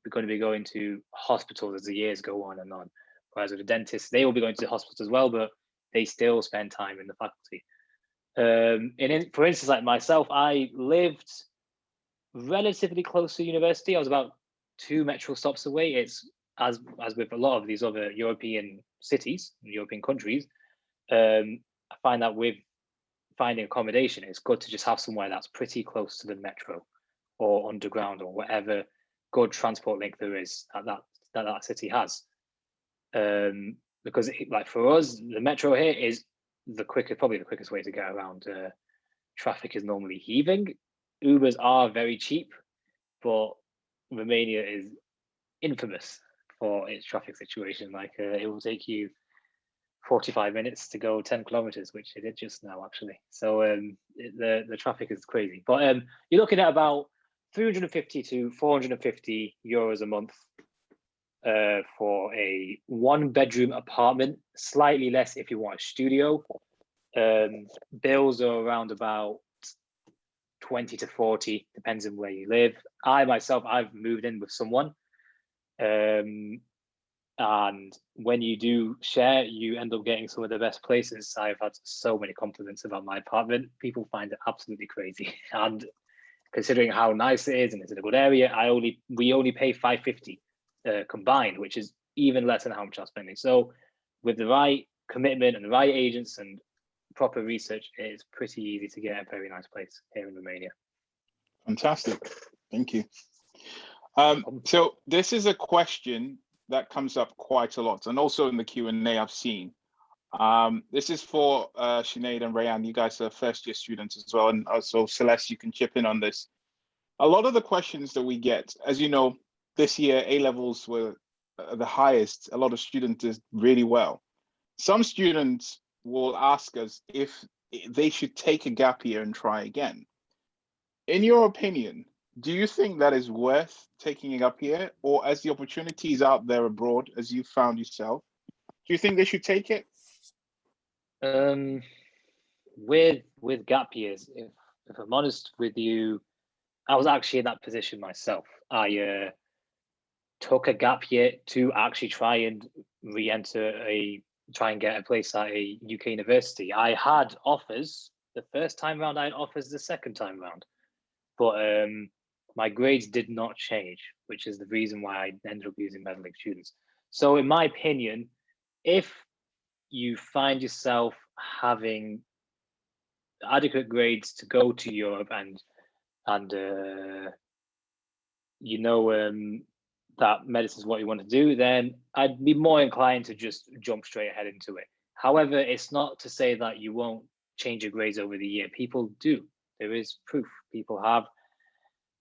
going to be going to hospitals as the years go on and on. Whereas with the dentists, they will be going to the hospitals as well, but they still spend time in the faculty. For instance, like myself, I lived relatively close to university. I was about 2 metro stops away. It's as with a lot of these other European cities, European countries, I find that with finding accommodation, it's good to just have somewhere that's pretty close to the metro or underground or whatever good transport link there is that city has. Because like for us, the metro here is probably the quickest way to get around. Traffic is normally heaving. Ubers are very cheap, but Romania is infamous for its traffic situation. Like it will take you 45 minutes to go 10 kilometers, which it did just now actually. So the traffic is crazy. But you're looking at about 350 to 450 euros a month for a 1-bedroom apartment, slightly less if you want a studio. Bills are around about 20 to 40, depends on where you live. I've moved in with someone. And when you do share, you end up getting some of the best places. I've had so many compliments about my apartment. People find it absolutely crazy. And considering how nice it is and it's in a good area, we only pay 550 combined, which is even less than how much I'm spending. So with the right commitment and the right agents and proper research, it's pretty easy to get a very nice place here in Romania.
Fantastic. Thank you. So this is a question that comes up quite a lot, and also in the Q&A I've seen. This is for Sinead and Rayan. You guys are first-year students as well, and also Celeste, you can chip in on this. A lot of the questions that we get, as you know, this year A-levels were the highest. A lot of students did really well. Some students will ask us if they should take a gap year and try again. In your opinion, do you think that is worth taking a gap year, or as the opportunities out there abroad, as you found yourself, do you think they should take it?
With gap years, if I'm honest with you, I was actually in that position myself. I took a gap year to actually try and try and get a place at a UK university. I had offers the first time round, I had offers the second time round, but my grades did not change, which is the reason why I ended up using Medlink Students. So in my opinion, if you find yourself having adequate grades to go to Europe and you know that medicine is what you want to do, then I'd be more inclined to just jump straight ahead into it. However, it's not to say that you won't change your grades over the year. People do. There is proof. People have,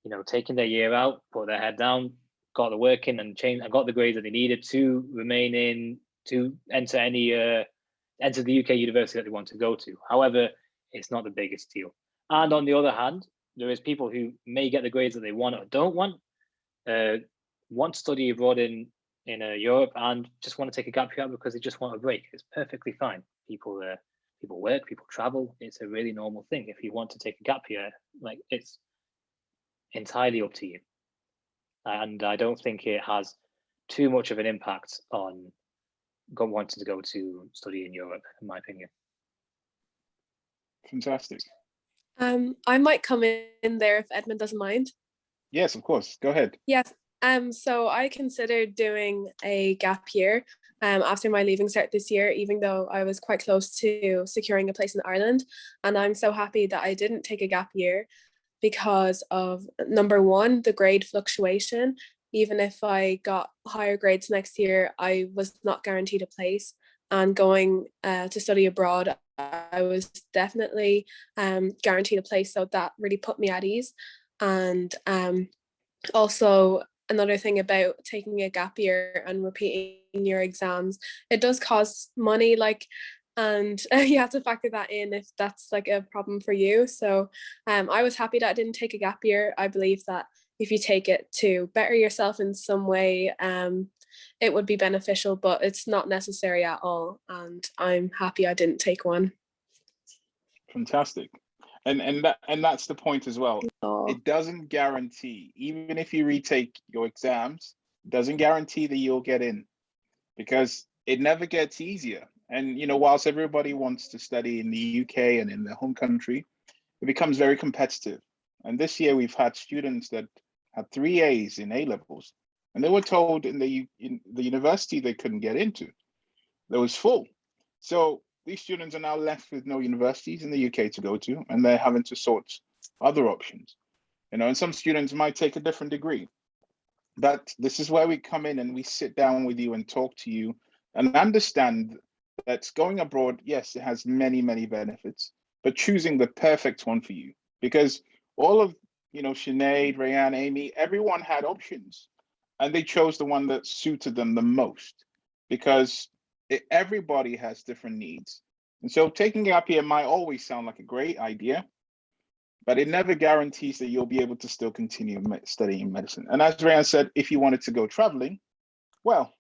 you know, taken their year out, put their head down, got the work in, and got the grades that they needed to remain in, to enter enter the UK university that they want to go to. However, it's not the biggest deal. And on the other hand, there is people who may get the grades that they want or don't want to study abroad in Europe and just want to take a gap year because they just want a break. It's perfectly fine. People work, people travel. It's a really normal thing. If you want to take a gap year, like, it's entirely up to you. And I don't think it has too much of an impact on wanting to go to study in Europe, in my opinion.
Fantastic.
I might come in there if Edmund doesn't mind.
Yes, of course. Go ahead.
Yes. So I considered doing a gap year after my leaving cert this year, even though I was quite close to securing a place in Ireland. And I'm so happy that I didn't take a gap year because of, number one, the grade fluctuation. Even if I got higher grades next year, I was not guaranteed a place. And going to study abroad, I was definitely guaranteed a place. So that really put me at ease. And also, another thing about taking a gap year and repeating your exams, it does cost money, and you have to factor that in if that's like a problem for you. So I was happy that I didn't take a gap year. I believe that if you take it to better yourself in some way, it would be beneficial, but it's not necessary at all. And I'm happy I didn't take one.
Fantastic. And that's the point as well. It doesn't guarantee, even if you retake your exams, it doesn't guarantee that you'll get in, because it never gets easier. And, you know, whilst everybody wants to study in the UK and in their home country, it becomes very competitive. And this year we've had students that had 3 A's in A-levels, and they were told in the university they couldn't get into. It was full. So these students are now left with no universities in the UK to go to, and they're having to sort other options. You know, and some students might take a different degree. But this is where we come in and we sit down with you and talk to you and understand that going abroad, yes, it has many, many benefits, but choosing the perfect one for you. Because all of, you know, Sinead, Rayan, Amy, everyone had options, and they chose the one that suited them the most, because everybody has different needs. And so taking a gap year might always sound like a great idea, but it never guarantees that you'll be able to still continue studying medicine. And as Rayan said, if you wanted to go traveling, well,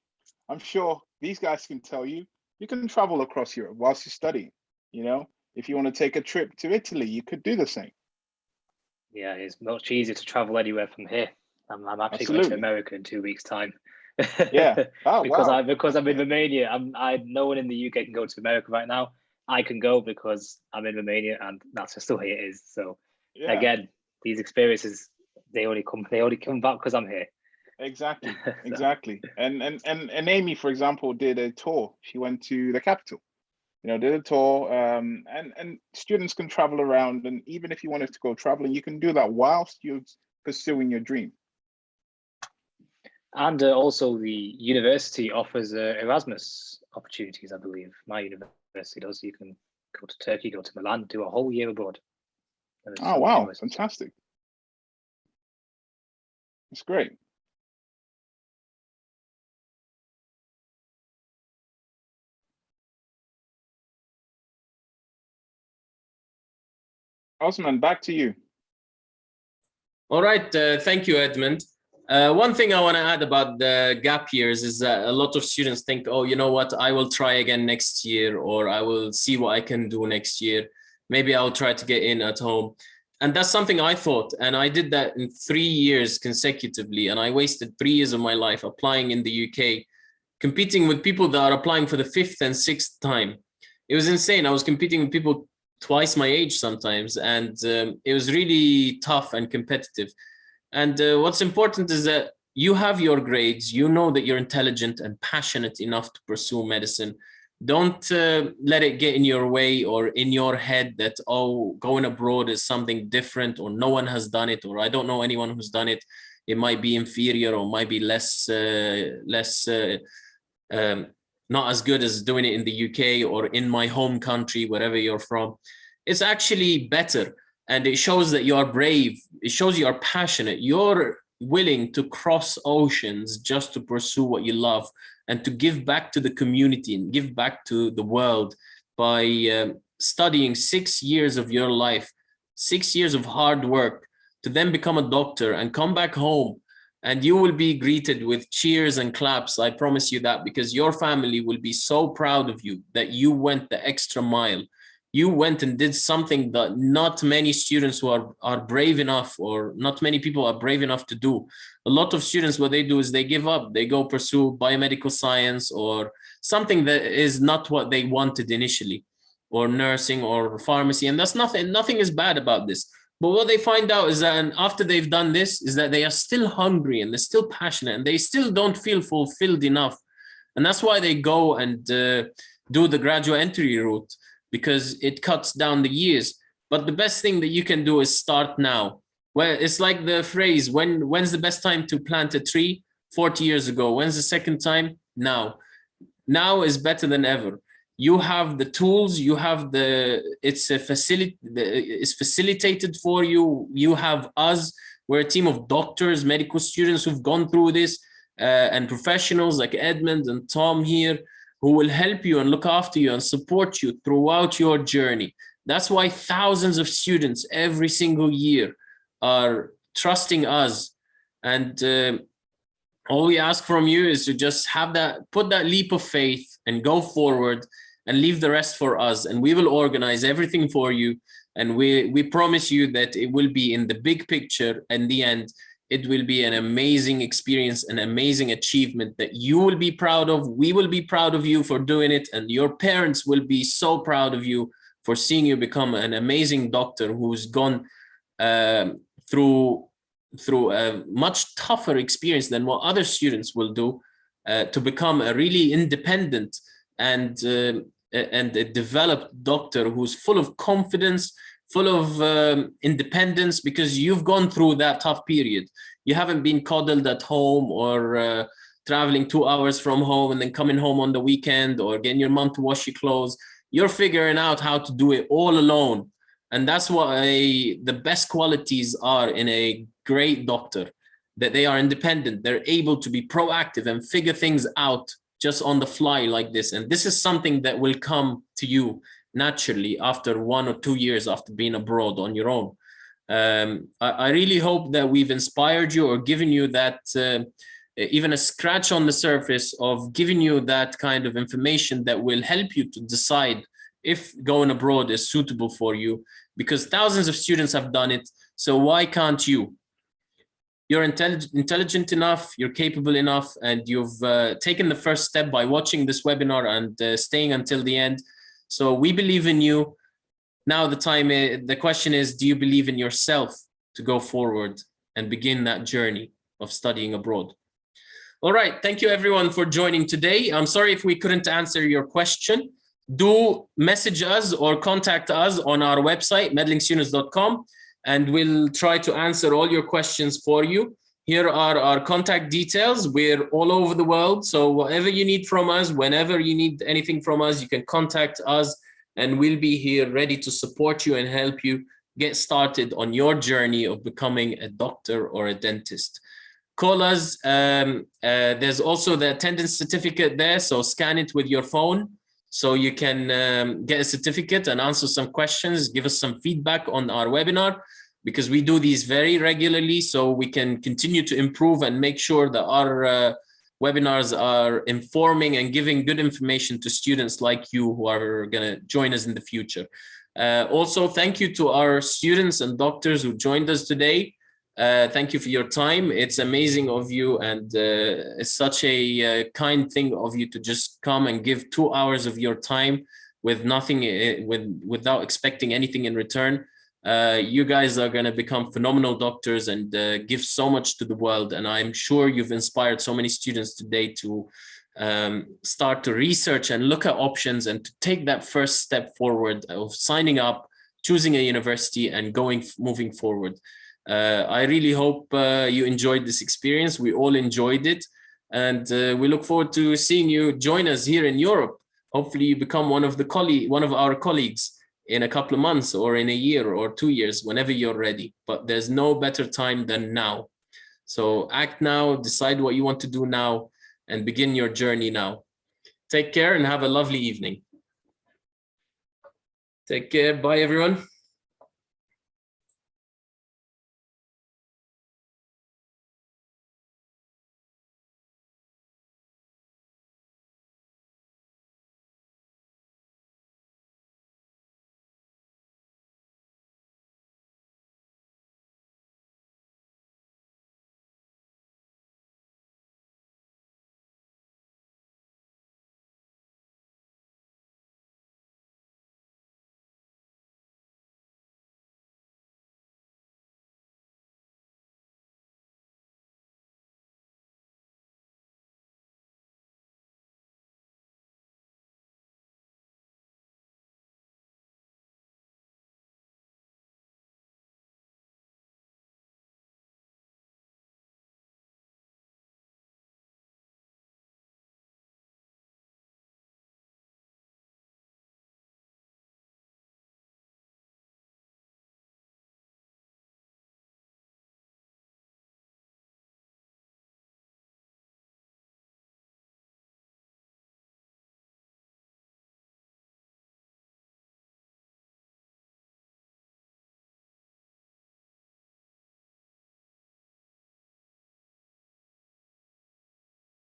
I'm sure these guys can tell you, you can travel across Europe whilst you're studying. You know, if you want to take a trip to Italy, you could do the same.
Yeah, it's much easier to travel anywhere from here. I'm actually going to America in 2 weeks' time.
Yeah. Oh,
because I'm in Romania. No one in the UK can go to America right now. I can go because I'm in Romania, and that's just the way it is. So again, these experiences, they only come back because I'm here.
Exactly, exactly. And Amy, for example, did a tour. She went to the capital, did a tour. And students can travel around, and even if you wanted to go traveling, you can do that whilst you're pursuing your dream.
And also the university offers Erasmus opportunities, I believe. My university does. You can go to Turkey, go to Milan, do a whole year abroad.
Oh, wow, fantastic. It's great. Osman, back to you.
All right, thank you, Edmund. One thing I want to add about the gap years is that a lot of students think, oh, you know what, I will try again next year, or I will see what I can do next year. Maybe I'll try to get in at home. And that's something I thought. And I did that in 3 years consecutively. And I wasted 3 years of my life applying in the UK, competing with people that are applying for the 5th and 6th time. It was insane. I was competing with people twice my age sometimes. And it was really tough and competitive. And what's important is that you have your grades, you know that you're intelligent and passionate enough to pursue medicine. Don't let it get in your way or in your head that, oh, going abroad is something different, or no one has done it, or I don't know anyone who's done it. It might be inferior, or might be not as good as doing it in the UK or in my home country, wherever you're from. It's actually better. And it shows that you're brave. It shows you're passionate. You're willing to cross oceans just to pursue what you love and to give back to the community and give back to the world by studying 6 years of your life, 6 years of hard work, to then become a doctor and come back home. And you will be greeted with cheers and claps. I promise you that, because your family will be so proud of you that you went the extra mile. You went and did something that not many students who are brave enough, or not many people are brave enough to do. A lot of students, what they do is they give up. They go pursue biomedical science or something that is not what they wanted initially, or nursing or pharmacy. And that's nothing is bad about this. But what they find out is that after they've done this is that they are still hungry and they're still passionate and they still don't feel fulfilled enough. And that's why they go and do the graduate entry route, because it cuts down the years. But the best thing that you can do is start now. Well, it's like the phrase, when's the best time to plant a tree? 40 years ago. When's the second time? Now. Now is better than ever. You have the tools, you have it's facilitated for you. You have us. We're a team of doctors, medical students who've gone through this, and professionals like Edmund and Tom here, who will help you and look after you and support you throughout your journey. That's why thousands of students every single year are trusting us. And all we ask from you is to just put that leap of faith and go forward and leave the rest for us. And we will organize everything for you. And we promise you that it will be in the big picture. In the end, it will be an amazing experience, an amazing achievement that you will be proud of. We will be proud of you for doing it. And your parents will be so proud of you for seeing you become an amazing doctor who's gone through a much tougher experience than what other students will do, to become a really independent and a developed doctor who's full of confidence, full of independence, because you've gone through that tough period. You haven't been coddled at home, or traveling 2 hours from home and then coming home on the weekend, or getting your mom to wash your clothes. You're figuring out how to do it all alone. And that's what the best qualities are in a great doctor, that they are independent. They're able to be proactive and figure things out just on the fly like this. And this is something that will come to you naturally after 1 or 2 years after being abroad on your own. I really hope that we've inspired you or given you that, even a scratch on the surface of giving you that kind of information that will help you to decide if going abroad is suitable for you, because thousands of students have done it. So why can't you? You're intelligent enough, you're capable enough, and you've taken the first step by watching this webinar and staying until the end. So we believe in you. Now the question is, do you believe in yourself to go forward and begin that journey of studying abroad. All right, thank you everyone for joining today. I'm sorry if we couldn't answer your question. Do message us or contact us on our website, medlinkstudents.com, and we'll try to answer all your questions for you. Here are our contact details. We're all over the world, so whatever you need from us, whenever you need anything from us, you can contact us, and we'll be here ready to support you and help you get started on your journey of becoming a doctor or a dentist. Call us. There's also the attendance certificate there, so scan it with your phone so you can get a certificate and answer some questions, give us some feedback on our webinar, because we do these very regularly, so we can continue to improve and make sure that our webinars are informing and giving good information to students like you who are going to join us in the future. Also, thank you to our students and doctors who joined us today. Thank you for your time. It's amazing of you, and it's such a kind thing of you to just come and give 2 hours of your time with nothing, without expecting anything in return. You guys are going to become phenomenal doctors and give so much to the world. And I'm sure you've inspired so many students today to start to research and look at options and to take that first step forward of signing up, choosing a university, and moving forward. I really hope you enjoyed this experience. We all enjoyed it, and we look forward to seeing you join us here in Europe. Hopefully you become one of our colleagues in a couple of months or in a year or 2 years, whenever you're ready. But there's no better time than now. So act now, decide what you want to do now, and begin your journey now. Take care and have a lovely evening. Take care. Bye, everyone.